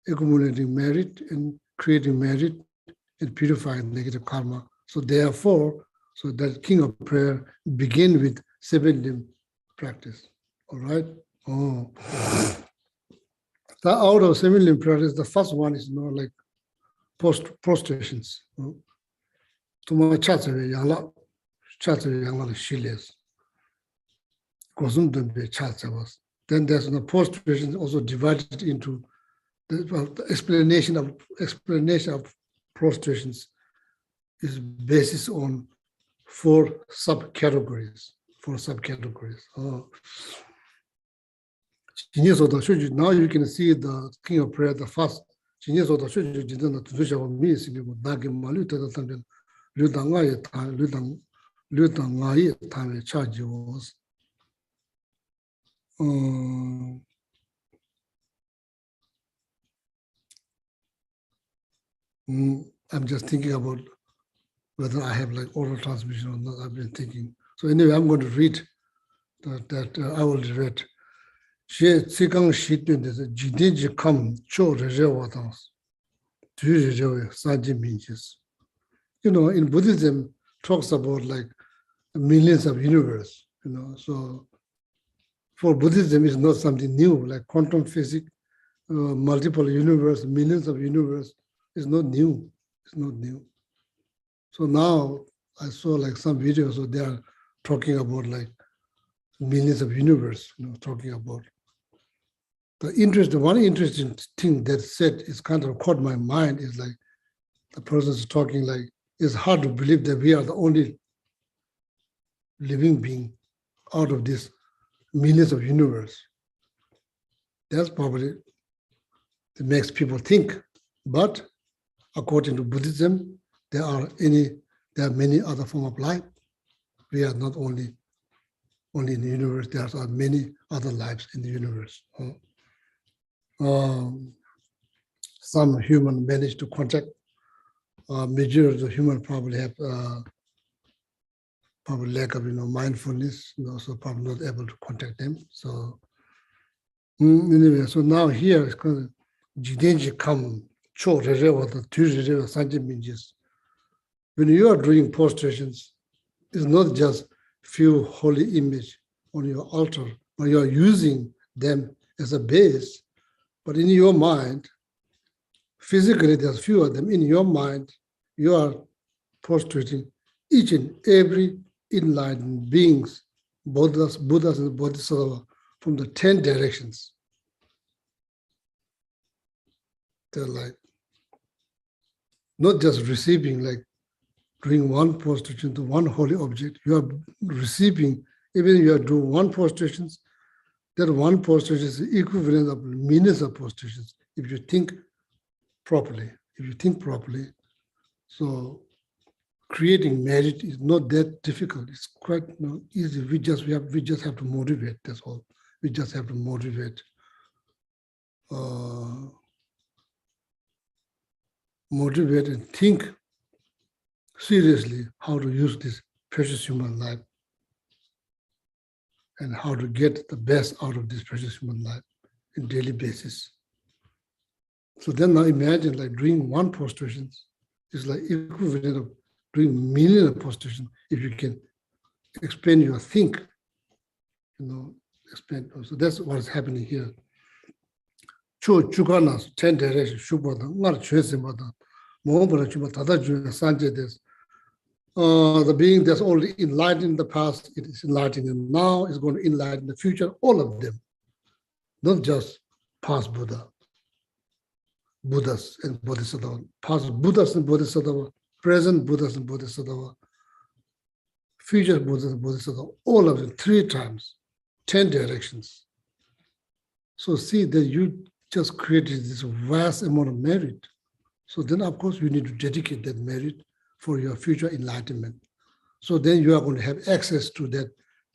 S6: accumulating merit and creating merit and purifying negative karma. So therefore, so that King of Prayer begin with 7-limb practice. All right? Oh. So out of 7-limb practice, the first one is like prostrations. Tuma chatsawe yangla shiles. Kosum dumbe chatsawas. Then there's prostration also divided into the explanation of prostrations is based on 4 subcategories. Now you can see the King of Prayer, the first. I'm just thinking about whether I have like oral transmission or not. I've been thinking. So anyway, I'm going to read that I will read. She Tsikang Shitun is a Jidiji come Cho Rejawatans. Sanji Minjis. You know, in Buddhism talks about like millions of universe, you know. So for Buddhism is not something new, like quantum physics, multiple universe, millions of universe is not new. It's not new. So now I saw like some videos, so they are talking about like millions of universe, you know, talking about one interesting thing that said is kind of caught my mind is like the person's talking like it's hard to believe that we are the only living being out of this millions of universe. That's probably that makes people think. But according to Buddhism, there are many other forms of life. We are not only in the universe, there are many other lives in the universe. Some human manage to contact. Majority of human probably have probably lack of mindfulness, so probably not able to contact them. So anyway, so now here it's kind of jidenji come cho rerewa the tu rerewa sanje minjis. When you are doing prostrations, it's not just few holy image on your altar, but you are using them as a base. But in your mind, physically, there's few of them. In your mind, you are prostrating each and every enlightened beings, Buddhas and Bodhisattvas from the 10 directions. They're like not just receiving, like doing one prostration to one holy object. You are receiving, even you are doing one prostrations, that one prostration is the equivalent of millions of prostrations if you think properly. So creating merit is not that difficult. It's quite easy. We just have to motivate. That's all. We just have to motivate. Motivate and think seriously how to use this precious human life and how to get the best out of this precious human life on a daily basis. So then now imagine like doing one prostration is like equivalent of doing millions of prostrations if you can expand your think, expand. So that's what is happening here. Cho chukanas 10 directions shubada ngar chwesimada mohobara chuba tada ju sanje des. The being that's already enlightened in the past, it is enlightening now, is going to enlighten the future, all of them, not just past Buddhas and Bodhisattvas, past Buddhas and Bodhisattvas, present Buddhas and Bodhisattvas, future Buddhas and Bodhisattvas, all of them 3 times, 10 directions. So see that you just created this vast amount of merit. So then of course you need to dedicate that merit for your future enlightenment. So then you are going to have access to that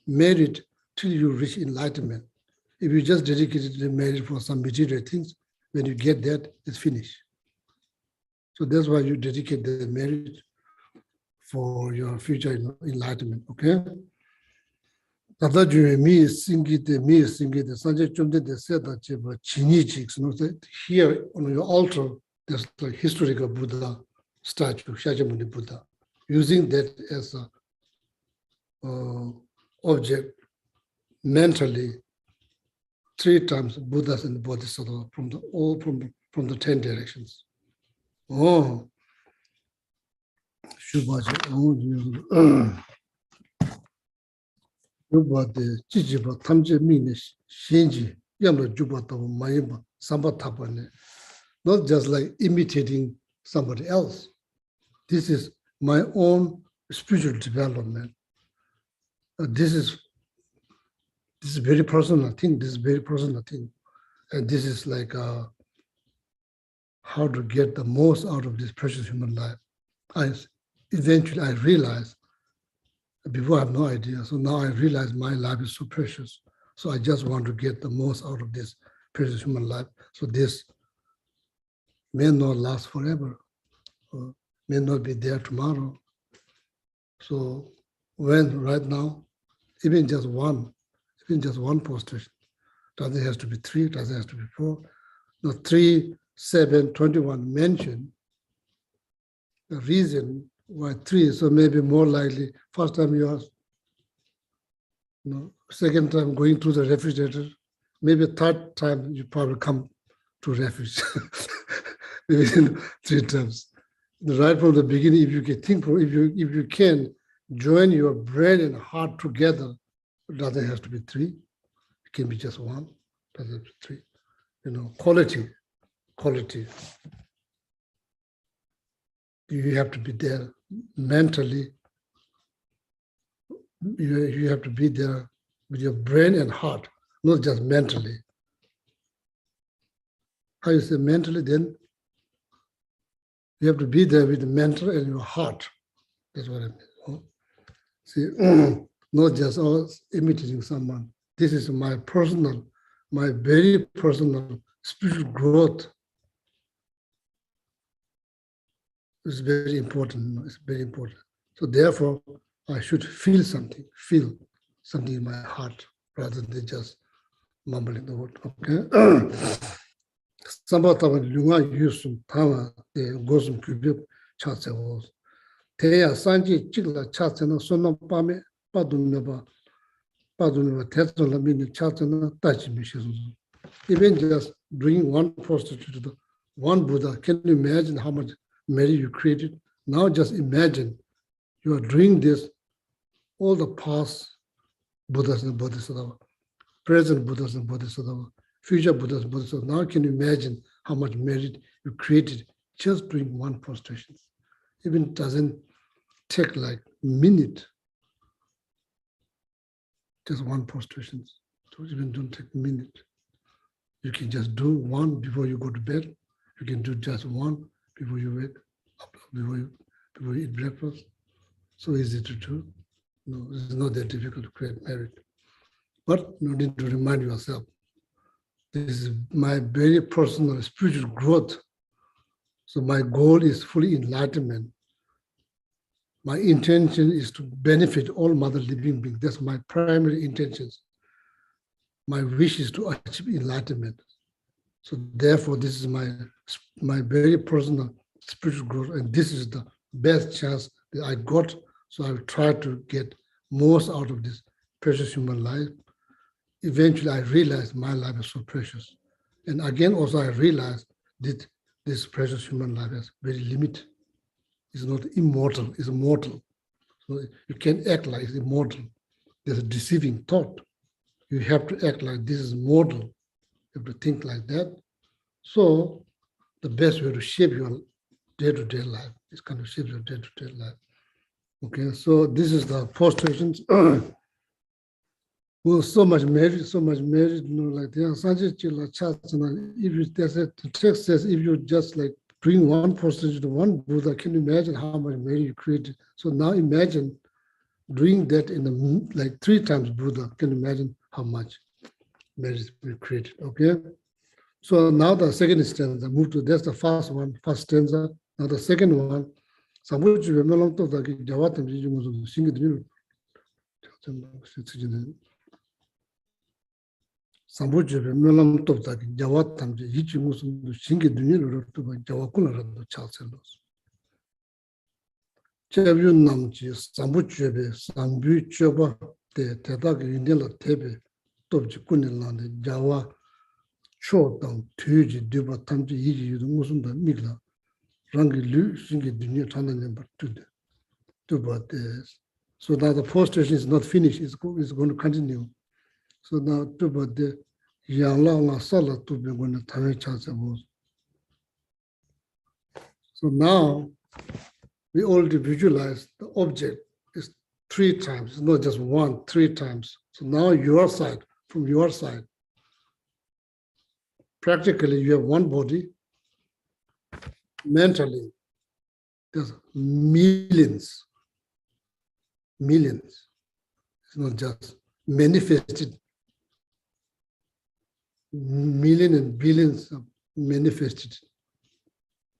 S6: merit till you reach enlightenment. If you just dedicated the merit for some material things, when you get that, it's finished. So that's why you dedicate the merit for your future enlightenment, okay? Here on your altar, there's the historical Buddha statue, Shakyamuni Buddha, using that as a object mentally 3 times Buddhas and Bodhisattvas from the 10 directions. Oh, Shubaji, Shubade, Chijiba, Tamje Mine, Shinji, Yamla Jubata, Mayima, Samba Tapane. Not just like imitating somebody else. This is my own spiritual development. This is very personal thing. And this is like how to get the most out of this precious human life. Eventually I realized, before I have no idea, so now I realize my life is so precious. So I just want to get the most out of this precious human life. So this may not last forever. or may not be there tomorrow. So when right now, even just one prostration, doesn't have to be 3, doesn't have to be 4. The 3, 7, 21 mentioned the reason why 3, so maybe more likely first time you ask, second time going through the refrigerator, maybe third time you probably come to refuge, maybe 3 times. Right from the beginning, if you can think, if you can join your brain and heart together, it doesn't have to be 3. It can be just 1. Doesn't have to be 3. Quality. You have to be there mentally. You have to be there with your brain and heart, not just mentally. How you say mentally, then you have to be there with the mental and your heart. That's what I mean. See, not just us imitating someone. This is my very personal spiritual growth. It's very important. It's very important. So therefore, I should feel something in my heart rather than just mumbling the word. Okay. Sambatava lunga yusum tama de gosum kubib chatse was. Teya sanji chigla chatse na sonam pame padunaba tetsola mini chatse na tachi mishizu. Even just doing one prostitute to one Buddha, can you imagine how much merit you created? Now just imagine you are doing this, all the past Buddhas and Bodhisattvas, present Buddhas and Bodhisattvas, future Buddhas and Bodhisattvas. Now can you imagine how much merit you created just doing one prostration? Even doesn't take like a minute, just one prostration. So even don't take a minute. You can just do one before you go to bed. You can do just one before you wake up, before you eat breakfast. So easy to do. No, it's not that difficult to create merit. But you need to remind yourself, this is my very personal spiritual growth. So my goal is fully enlightenment. My intention is to benefit all mother living beings. That's my primary intentions. My wish is to achieve enlightenment. So therefore, this is my very personal spiritual growth, and this is the best chance that I got. So I will try to get most out of this precious human life. Eventually, I realized my life is so precious. And again, also I realized that this precious human life is very limited. It's not immortal, it's mortal. So you can't act like it's immortal. There's a deceiving thought. You have to act like this is mortal. You have to think like that. So the best way to shape your day-to-day life is kind of shape your day-to-day life. Okay, so this is the postrations. Well, so much merit, like if you, the text says, if you just like bring one prostration to one Buddha, can you imagine how much merit you created? So now imagine doing that in like 3 times Buddha. Can you imagine how much merit we created? Okay. So now the second stanza, move to, that's the first one, first stanza. Now the second one, Sambujepe melam toptaki jawa tamje yichi musundu shingi dunyelu rotuba jawa kuna rando chalselos. Chebyu namchi sambujepe sambu choba te tetaki yindela tebe topchi kunilande jawa cho tang tuyuji duba tamje yichi yudu musunda migla rangi lu shingi dunya tanda nyambar tude. Duba des. So now the prostration is not finished, it's going to continue. So now, the so now we already visualize the object is 3 times, not just 1, 3 times. So now your side, from your side, practically you have one body. Mentally, there's millions. It's not just manifested. Millions and billions of manifested.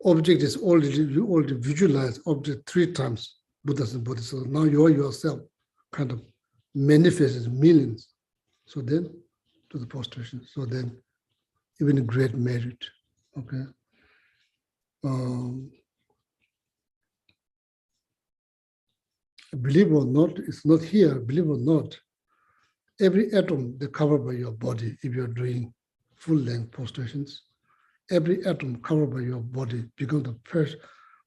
S6: object is already, you already visualize object 3 times, Buddhas and Bodhisattvas. Now you are yourself kind of manifested millions. So then to the prostration. So then even a great merit. Okay. Believe or not, it's not here, believe or not, every atom that's covered by your body, if you're doing full-length prostrations, every atom covered by your body becomes the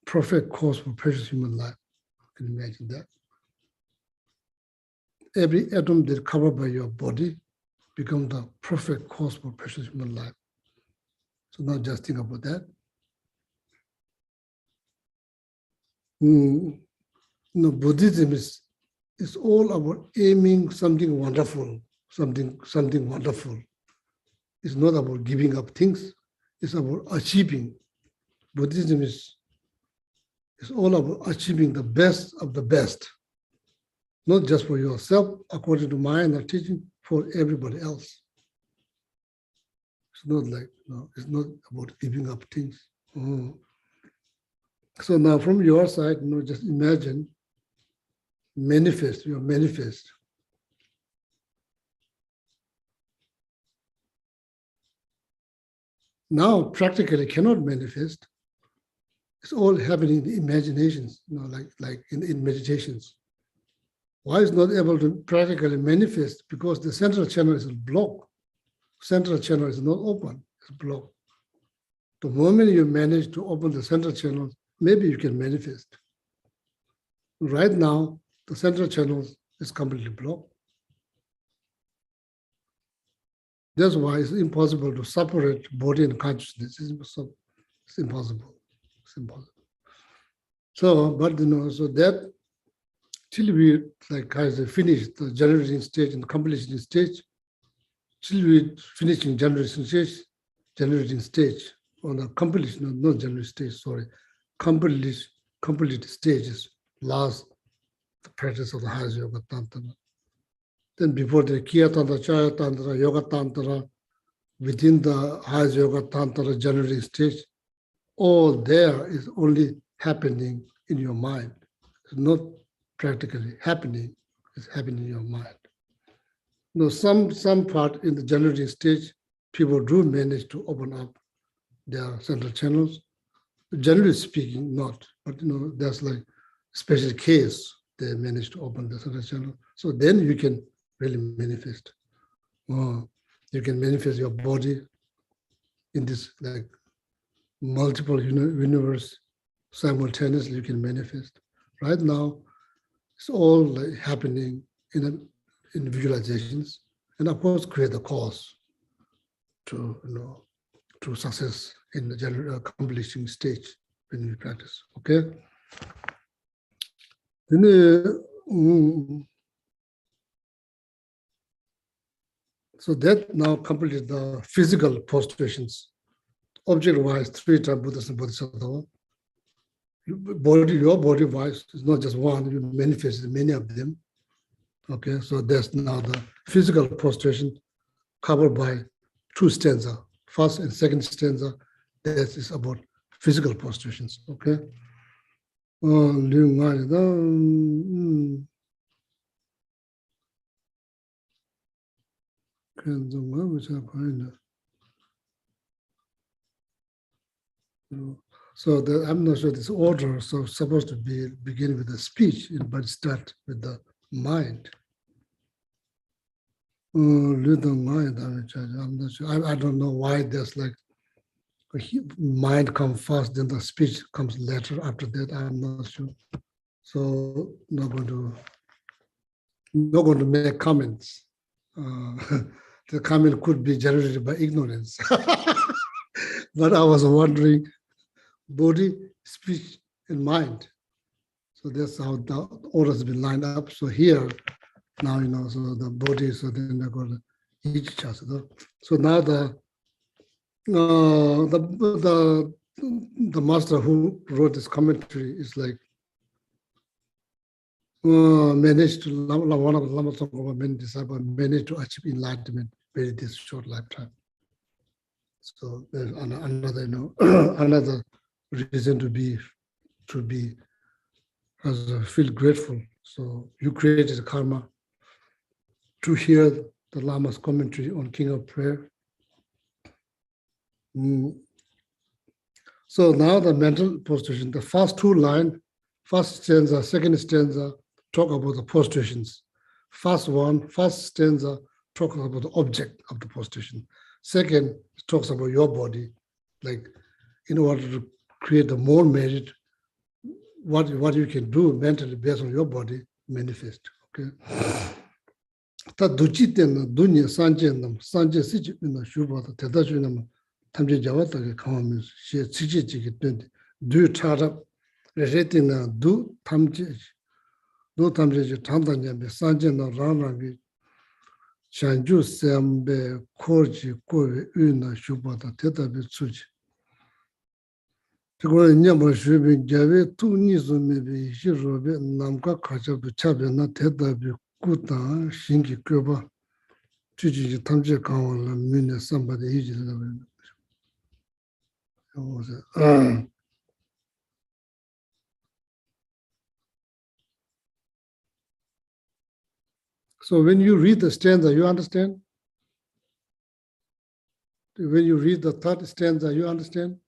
S6: perfect cause for precious human life. Can you imagine that? Every atom that's covered by your body becomes the perfect cause for precious human life. So now just think about that. No, Buddhism is all about aiming something wonderful, something wonderful. It's not about giving up things, it's about achieving. Buddhism is all about achieving the best of the best, not just for yourself, according to my and teaching, for everybody else. It's not like, no, it's not about giving up things. So now from your side, just imagine, manifest. Now practically cannot manifest. It's all happening in the imaginations, like in meditations. Why is not able to practically manifest? Because the central channel is blocked. Central channel is not open, it's blocked. The moment you manage to open the central channel, maybe you can manifest. Right now, the central channel is completely blocked. That's why it's impossible to separate body and consciousness. It's impossible. It's impossible. So, but so that till we finish the generating stage and completion stage, till we finishing generating stage on the completion, not generating stage, sorry, complete stages, last the practice of the highest yoga tantra. Then before the Kiya Tantra, Chaya Tantra, Yoga Tantra, within the highest yoga tantra generating stage, all there is only happening in your mind. It's not practically happening, it's happening in your mind. Some part in the generating stage, people do manage to open up their central channels. Generally speaking, not, but there's like special case, they manage to open the central channel. So then you can really manifest. You can manifest your body in this like multiple universe simultaneously. You can manifest. Right now, it's all like happening in visualizations, and of course create the cause to success in the general accomplishing stage when we practice. Okay. Then, so that now completed the physical prostrations. Object-wise, 3 times Buddhas and Bodhisattvas. Your body-wise is not just one, you manifest many of them. Okay, so that's now the physical prostration covered by 2 stanzas. First and second stanza, that is about physical prostrations. Okay. So I'm not sure this order, so supposed to be begin with the speech, but start with the mind. Little mind, I'm not sure. I don't know why there's like mind comes first, then the speech comes later after that. I'm not sure. So not going to make comments. The comment could be generated by ignorance. But I was wondering, body, speech, and mind. So that's how the order has been lined up. So here, now, so the body, so then they're going to each other. So now the master who wrote this commentary is like, managed to, one of the Lama Tsongkhapa many disciples managed to achieve enlightenment very this short lifetime. So there's another, another reason to be feel grateful. So you created karma to hear the Lama's commentary on King of Prayer. So now the mental prostration, the first two lines, first stanza, second stanza, talk about the prostrations. First stanza talks about the object of the prostration. Second talks about your body, like in order to create the more merit, what you can do mentally based on your body manifest. Okay. Ta duchi tena dunya sanje siji na shubha ta teda shuna tamje jawata ke kawami she siji jiki tende du chara rete na du tamje je tanda nyambe sanje na rangi shanju sembe korji kowe una shubha ta teda be tsuji. Tiko nyamba shubi gyawe tu nizo mebe shirobe namka kachabu chabe na teda be kuta shingi kyoba chuji tamje kawa la mune somebody hiji la. So when you read the stanza, you understand? When you read the third stanza, you understand?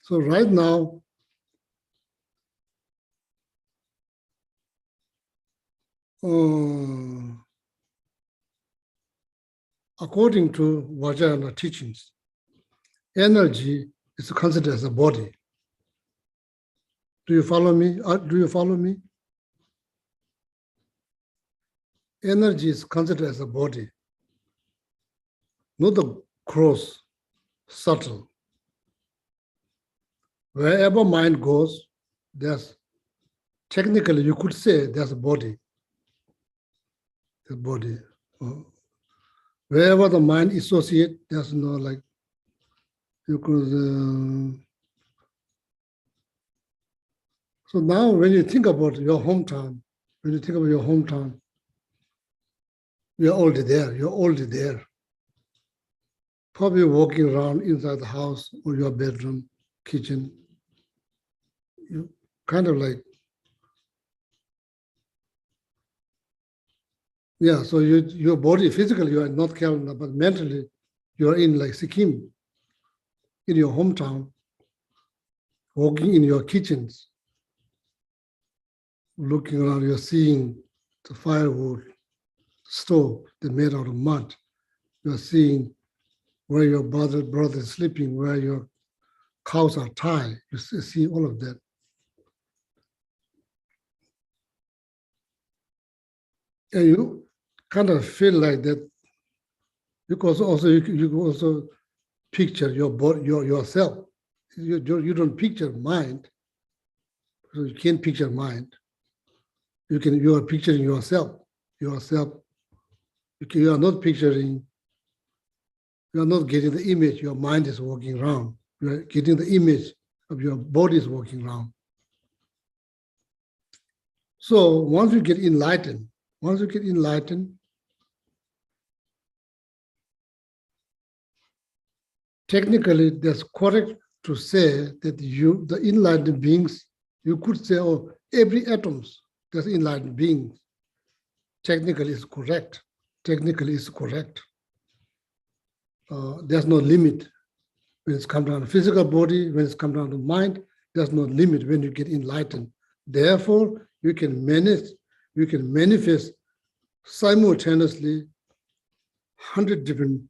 S6: So right now, according to Vajrayana teachings, energy is considered as a body. Do you follow me? Do you follow me? Energy is considered as a body, not the gross, subtle. Wherever mind goes, there's technically you could say there's a body. The body. Wherever the mind associates, there's no like you could. So now, when you think about your hometown, you're already there. You're already there. Probably walking around inside the house or your bedroom, kitchen. You kind of like, yeah. So your body physically you are not Kerala, but mentally you are in like Sikkim, in your hometown, walking in your kitchens, looking around. You're seeing the firewood stove they made out of mud. You're seeing where your brother is sleeping, where your cows are tied. You see all of that. And you kind of feel like that because also you can also picture your body, yourself. You don't picture mind, so you can't picture mind. You are picturing yourself. You are not picturing. You are not getting the image. Your mind is walking around. You are getting the image of your body is walking around. So once you get enlightened, technically that's correct to say that the enlightened beings, you could say, oh, every atoms, that's enlightened beings. Technically is correct. There's no limit when it's come down to physical body, when it's come down to mind, there's no limit when you get enlightened. Therefore, you can manifest simultaneously 100 different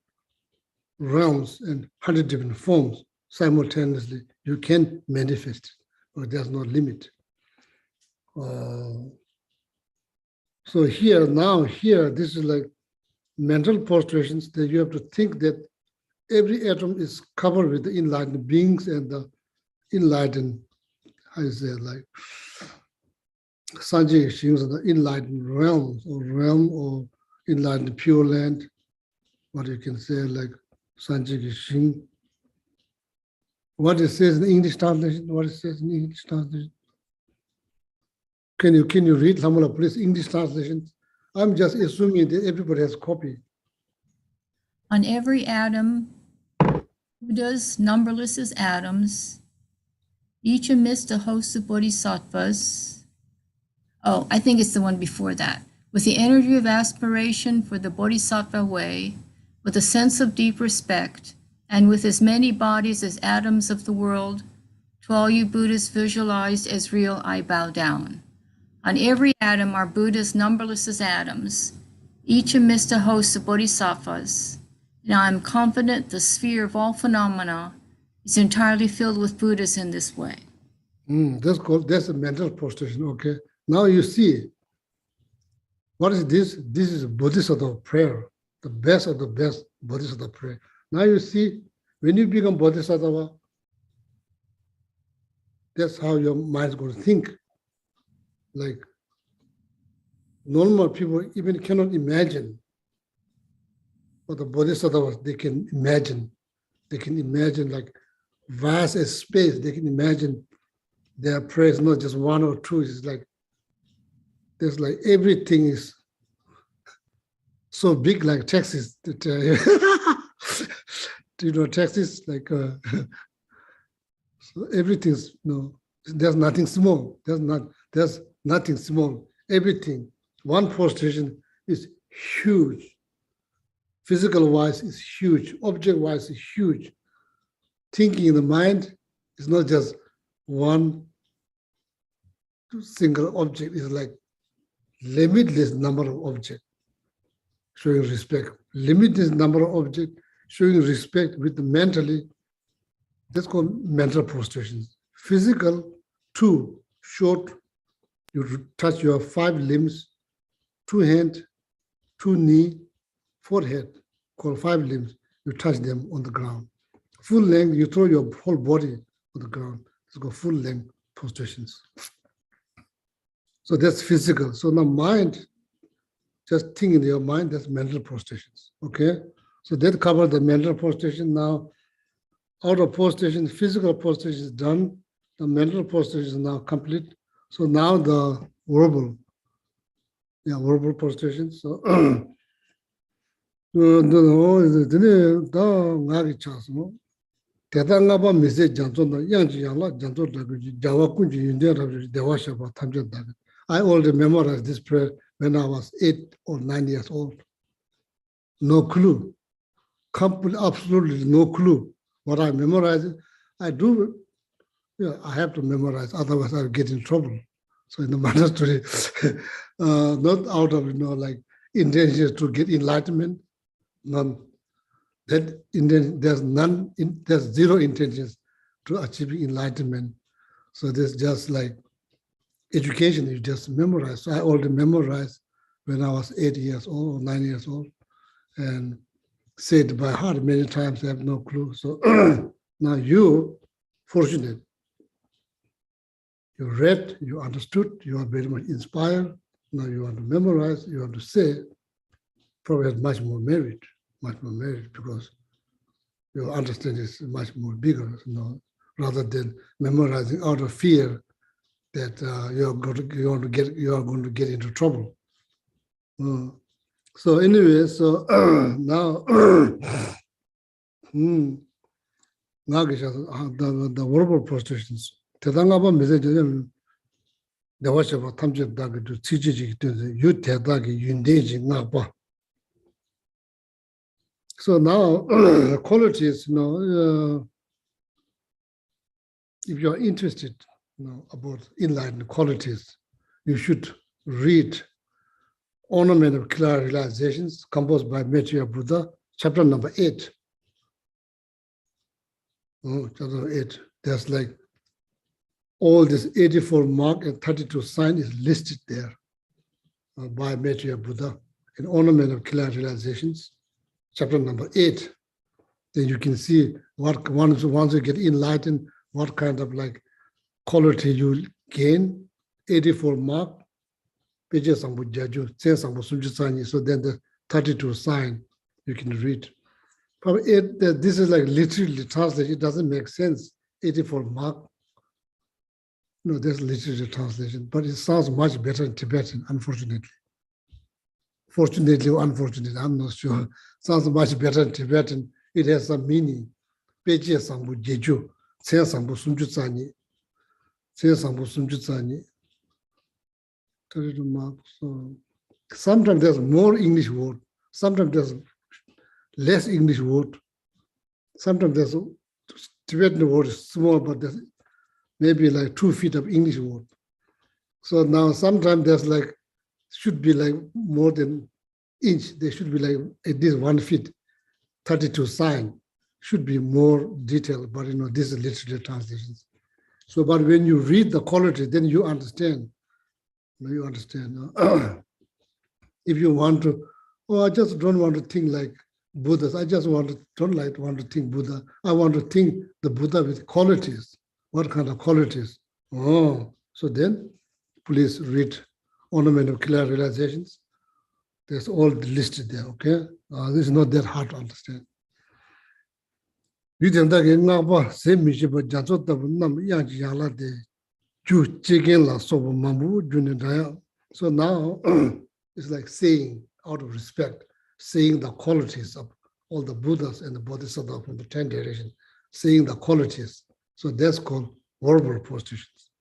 S6: realms and 100 different forms simultaneously. You can manifest, but there's no limit. So here, this is like mental prostrations that you have to think that every atom is covered with the enlightened beings and the enlightened, I say like, Sanjay Shings, the enlightened realm or enlightened pure land, what you can say like Sanjay Shing, what it says in English translation? What it says in English translation? Can you read, Lamrim, please, English translation? I'm just assuming that everybody has copy.
S3: On every atom, Buddhas, numberless as atoms, each amidst a host of bodhisattvas. Oh, I think it's the one before that. With the energy of aspiration for the bodhisattva way, with a sense of deep respect, and with as many bodies as atoms of the world, to all you Buddhas visualized as real, I bow down. On every atom are Buddhas numberless as atoms, each amidst a host of bodhisattvas. And I am confident the sphere of all phenomena is entirely filled with Buddhas in this way.
S6: That's a mental prostration, okay? Now you see, what is this? This is Bodhisattva prayer, the best of the best Bodhisattva prayer. Now you see, when you become Bodhisattva, that's how your mind is going to think. Like normal people even cannot imagine what the Bodhisattvas they can imagine. They can imagine like vast as space. They can imagine their prayers, not just one or two. It's like there's like everything is so big, like Texas. Do you know Texas? Like so everything's there's nothing small. There's nothing small. Everything. One prostration is huge. Physical wise is huge. Object wise is huge. Thinking in the mind is not just one single object. It's like limitless number of objects showing respect. Limitless number of objects showing respect with the mentally. That's called mental prostrations. Physical, 2, short. You touch your 5 limbs, 2 hands, 2 knee, 4 head, called 5 limbs. You touch them on the ground. Full length, you throw your whole body on the ground. It's called full length prostrations. So that's physical. So now mind, just think in your mind, that's mental prostrations. Okay? So that covers the mental prostration. Now, out of prostration, physical prostration is done. The mental prostration is now complete. So now the verbal prostration. So I already memorized this prayer when I was 8 or 9 years old. No clue. Absolutely no clue. What I memorize, I do. I have to memorize, otherwise I'll get in trouble. So in the monastery, not out of like intention to get enlightenment, none. That there's zero intentions to achieving enlightenment. So there's just like education, you just memorize. So I already memorized when I was 8 years old or 9 years old, and said by heart many times. I have no clue. So now you, fortunate. You read, you understood, you are very much inspired. Now you want to memorize, you want to say, probably has much more merit because your understanding is much more bigger, rather than memorizing out of fear that you are going to get into trouble. So anyway, so now now the verbal prostrations. 대단하바 메시지는 내가셔봐 탐정다기도 지지지 되는 유대다기 윤대지 나봐. So now qualities, if you are interested, about enlightened qualities, you should read Ornament of Clear Realizations, composed by Maitreya Buddha, chapter number 8. Chapter 8. There's like all this 84 mark and 32 sign is listed there by Maitreya Buddha in Ornament of Clear Realizations, chapter number 8. Then you can see what once you get enlightened, what kind of like quality you gain. 84 mark. So then the 32 sign you can read. But this is like literally translated. It doesn't make sense 84 mark. No, there's literature translation, but it sounds much better in Tibetan, unfortunately. Fortunately or unfortunately, I'm not sure. Sounds much better in Tibetan. It has some meaning. Peche sambu jeju, tsen sambu sumju tsani, tsen sambu sumju tsani. So sometimes there's more English word, sometimes there's less English word, sometimes there's Tibetan word is small, but there's maybe like 2 feet of English word. So now sometimes there's like, should be like more than inch. They should be like at least 1 feet, 32 sign. Should be more detailed, but this is literature translations. So, but when you read the quality, then you understand. You understand. If you want to, I just don't want to think like Buddhas. I just want to think Buddha. I want to think the Buddha with qualities. What kind of qualities? So then please read Ornament of Clear Realizations. There's all listed there, okay? This is not that hard to understand. So now, it's like saying, out of respect, saying the qualities of all the Buddhas and the Bodhisattvas from the 10 directions, saying the qualities. So that's called verbal prostrations.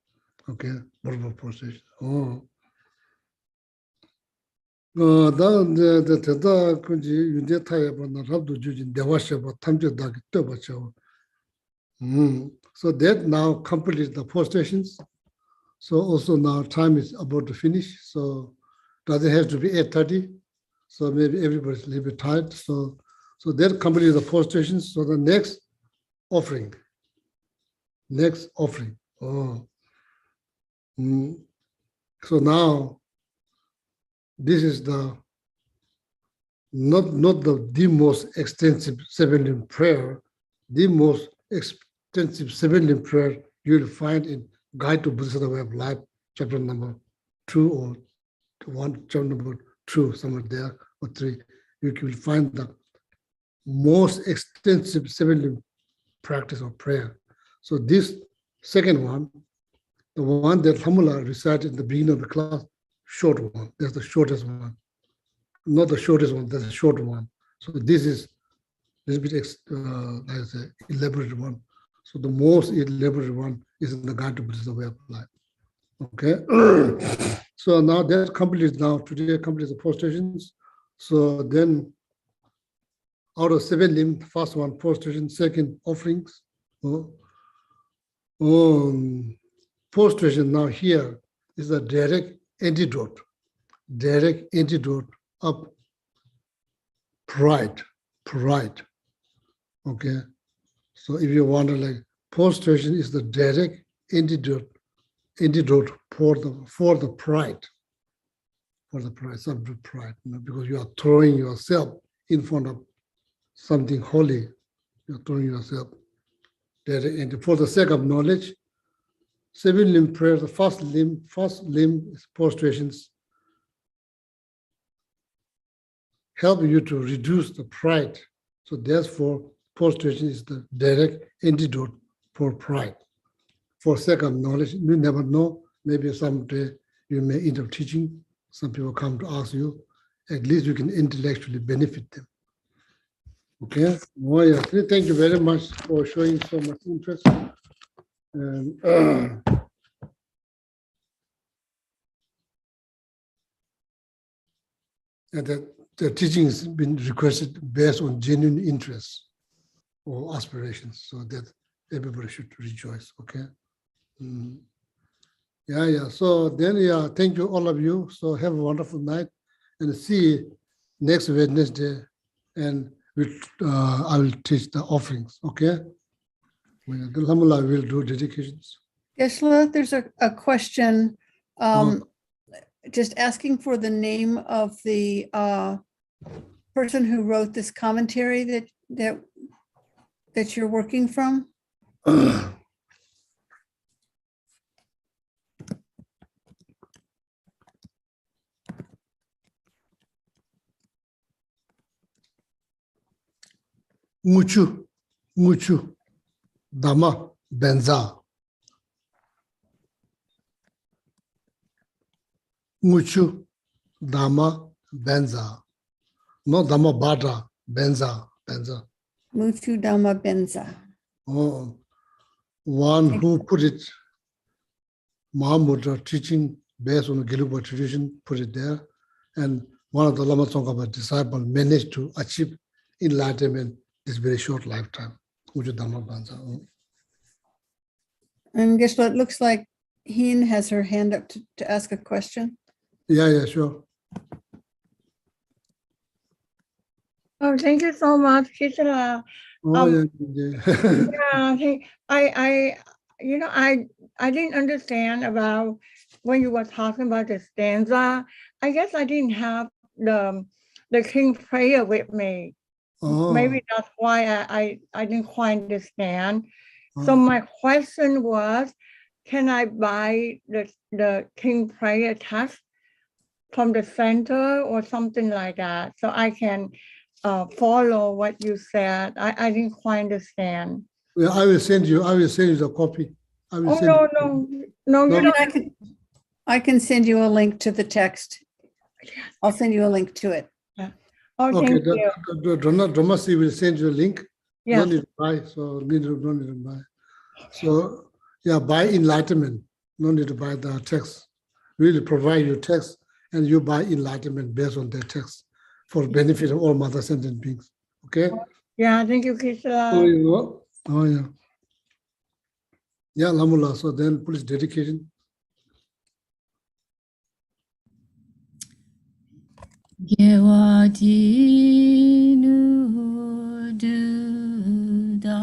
S6: Okay, verbal prostration. So that now completes the prostrations. So also now time is about to finish. So doesn't have to be 8:30. So maybe everybody's a little bit tired. So that completes the prostrations. So the next offering. So now this is the not the most extensive 7-limb prayer. The most extensive 7-limb prayer you'll find in Guide to Buddhist Way of Life, chapter number 2 or 1, chapter number 2, somewhere there, or 3. You will find the most extensive 7-limb practice of prayer. So this second one, the one that Hamula recited in the beginning of the class, short one. That's the shortest one. Not the shortest one, that's the short one. So this is a little bit, like I say, elaborate one. So the most elaborate one is in the Guide to Buddhist Way of Life. Okay. So now that completes today completes the prostrations. So then out of 7 limbs, first one prostration, second offerings. Prostration now here is a direct antidote of pride. Okay. So if you want to like, prostration is the direct antidote for the pride, subject pride, because you are throwing yourself in front of something holy. You're throwing yourself there. And for the sake of knowledge, 7-limb prayer, the first limb is prostrations, help you to reduce the pride. So therefore, prostration is the direct antidote for pride. For sake of knowledge, you never know. Maybe someday you may end up teaching. Some people come to ask you. At least you can intellectually benefit them. Okay. Oh, yeah. Thank you very much for showing so much interest. And that the teaching has been requested based on genuine interest or aspirations, so that everybody should rejoice. Okay. Yeah. So then, thank you all of you. So have a wonderful night, and see you next Wednesday, and I will teach the offerings. Okay. Alhamdulillah, will do dedications.
S1: Geshe, there's a question, just asking for the name of the person who wrote this commentary that you're working from.
S6: Muchu, Dama. benza. Muchu dama benza. No dama bada benza.
S1: Mutu Dhamma Benza.
S6: Oh, one who put it, Mahamudra teaching based on the Gelugpa tradition, put it there. And one of the Lama Tsongkhapa disciples managed to achieve enlightenment this very short lifetime. Muchu dama benza.
S1: And guess what? It looks like Heen has her hand up to ask a question.
S6: Yeah, sure.
S7: Oh, thank you so much, Kisela.
S6: Oh, yeah.
S7: I didn't understand about when you were talking about the stanza. I guess I didn't have the King prayer with me.
S6: Oh,
S7: Maybe that's why I didn't quite understand. So my question was, can I buy the King prayer text from the center or something like that, so I can follow what you said? I didn't quite understand.
S6: yeah, I will send you the copy. I will
S7: Oh,
S6: send
S7: no,
S6: you.
S7: no, you
S6: No.
S7: don't.
S1: I can send you a link to the text. I'll send you a link to it.
S7: Oh,
S6: Okay,
S7: thank you.
S6: the Dramasi will send you a link.
S7: Yeah.
S6: No need to buy, so no need to buy. So yeah, buy enlightenment. No need to buy the text. Really provide you text, and you buy enlightenment based on that text for benefit of all mother sentient beings. Okay?
S7: Yeah, thank you,
S6: Oh,
S7: Kisela.
S6: you know? Oh yeah. Yeah, Lamula. So then please dedication.
S3: Gewadi nu duda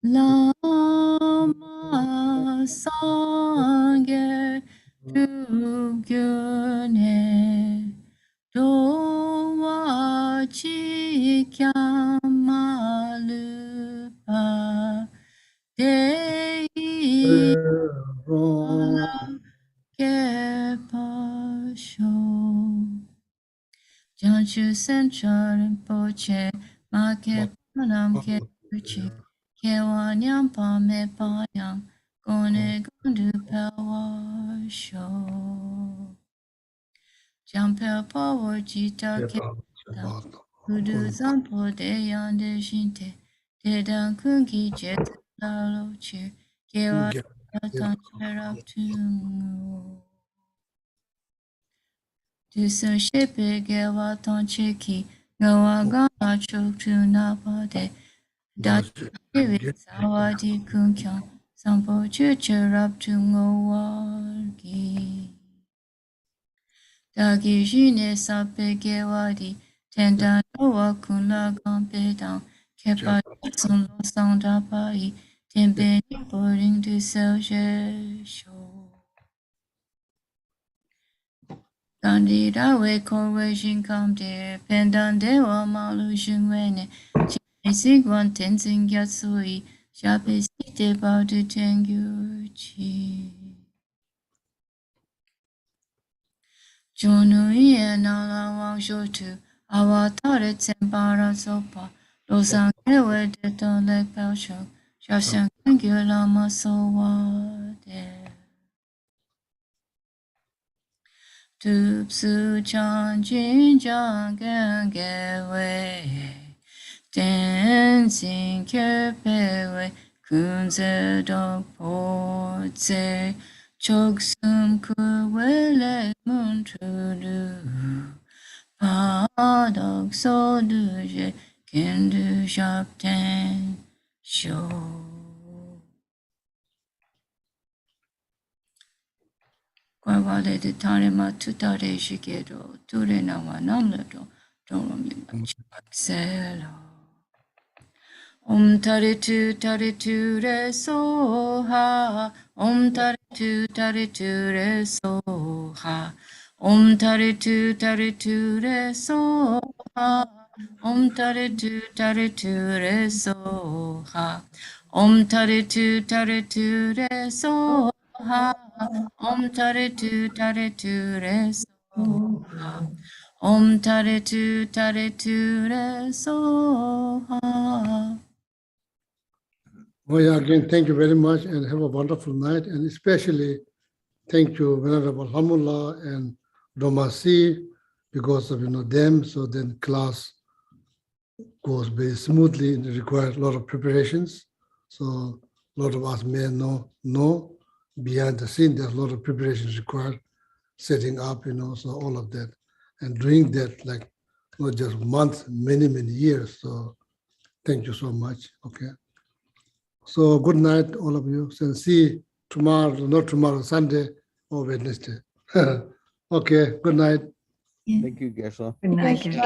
S3: lama sange tugyone dowa chikyamalupa dei kepasho. Janchu Sencharin Poche, Make Panam Kechi, Kewanyam Pame Payam, Gone Gundu Pawa Show. Jampel Power Jita Keta, Kudu Zampo de Yande Shinte, Dedan Kungi Jet Laloche, Kewa Tan Sherap Tungo. Dusun shepe gewa ton cheki, gawa gana chok tu na pade, da kiri sawadi kunkyon, sampo chuche rap tu ngowargi. Dagi jine sape gewa di, tenda noa kun la gampe dang, kepa sun lo sang da pai, tempe ni boring du sel je show. Candida we correlation come de pendande wa malu jingwene sigwan tenzing yatsui shape site bao de tengyuchi. Jonu ie nala wang shotu awatare tsempara sopa losan kewe de ton lek pao shok shasan kengyu lama sowa de. Tupsu chan jin jang gen ge wei, dancing kepe wei, kunze dog po tse, chok sum ku wei le mun tu du, pa dog so du je, ken du shop ten show. Guarvale de tarema tutare shigedo, ture na wanamledo, doromi machiaxelo. Tare tu re soha, tare tu re soha, tare tu re soha, tare tu re soha, tare tu re soha, tare tu re soha, tare tu re soha.
S6: Oh, yeah, again, thank you very much and have a wonderful night. And especially thank you, Venerable Hamullah and Domasi, because of them. So then class goes very smoothly. It requires a lot of preparations. So a lot of us may know behind the scene, there's a lot of preparations required, setting up, so all of that. And doing that, like not just months, many years. So thank you so much. Okay. So good night, all of you. And see tomorrow, not tomorrow, Sunday or Wednesday. Okay, good night.
S3: Yeah.
S8: Thank you, Geshe.
S7: Good night,
S1: Yes,
S7: Geshe.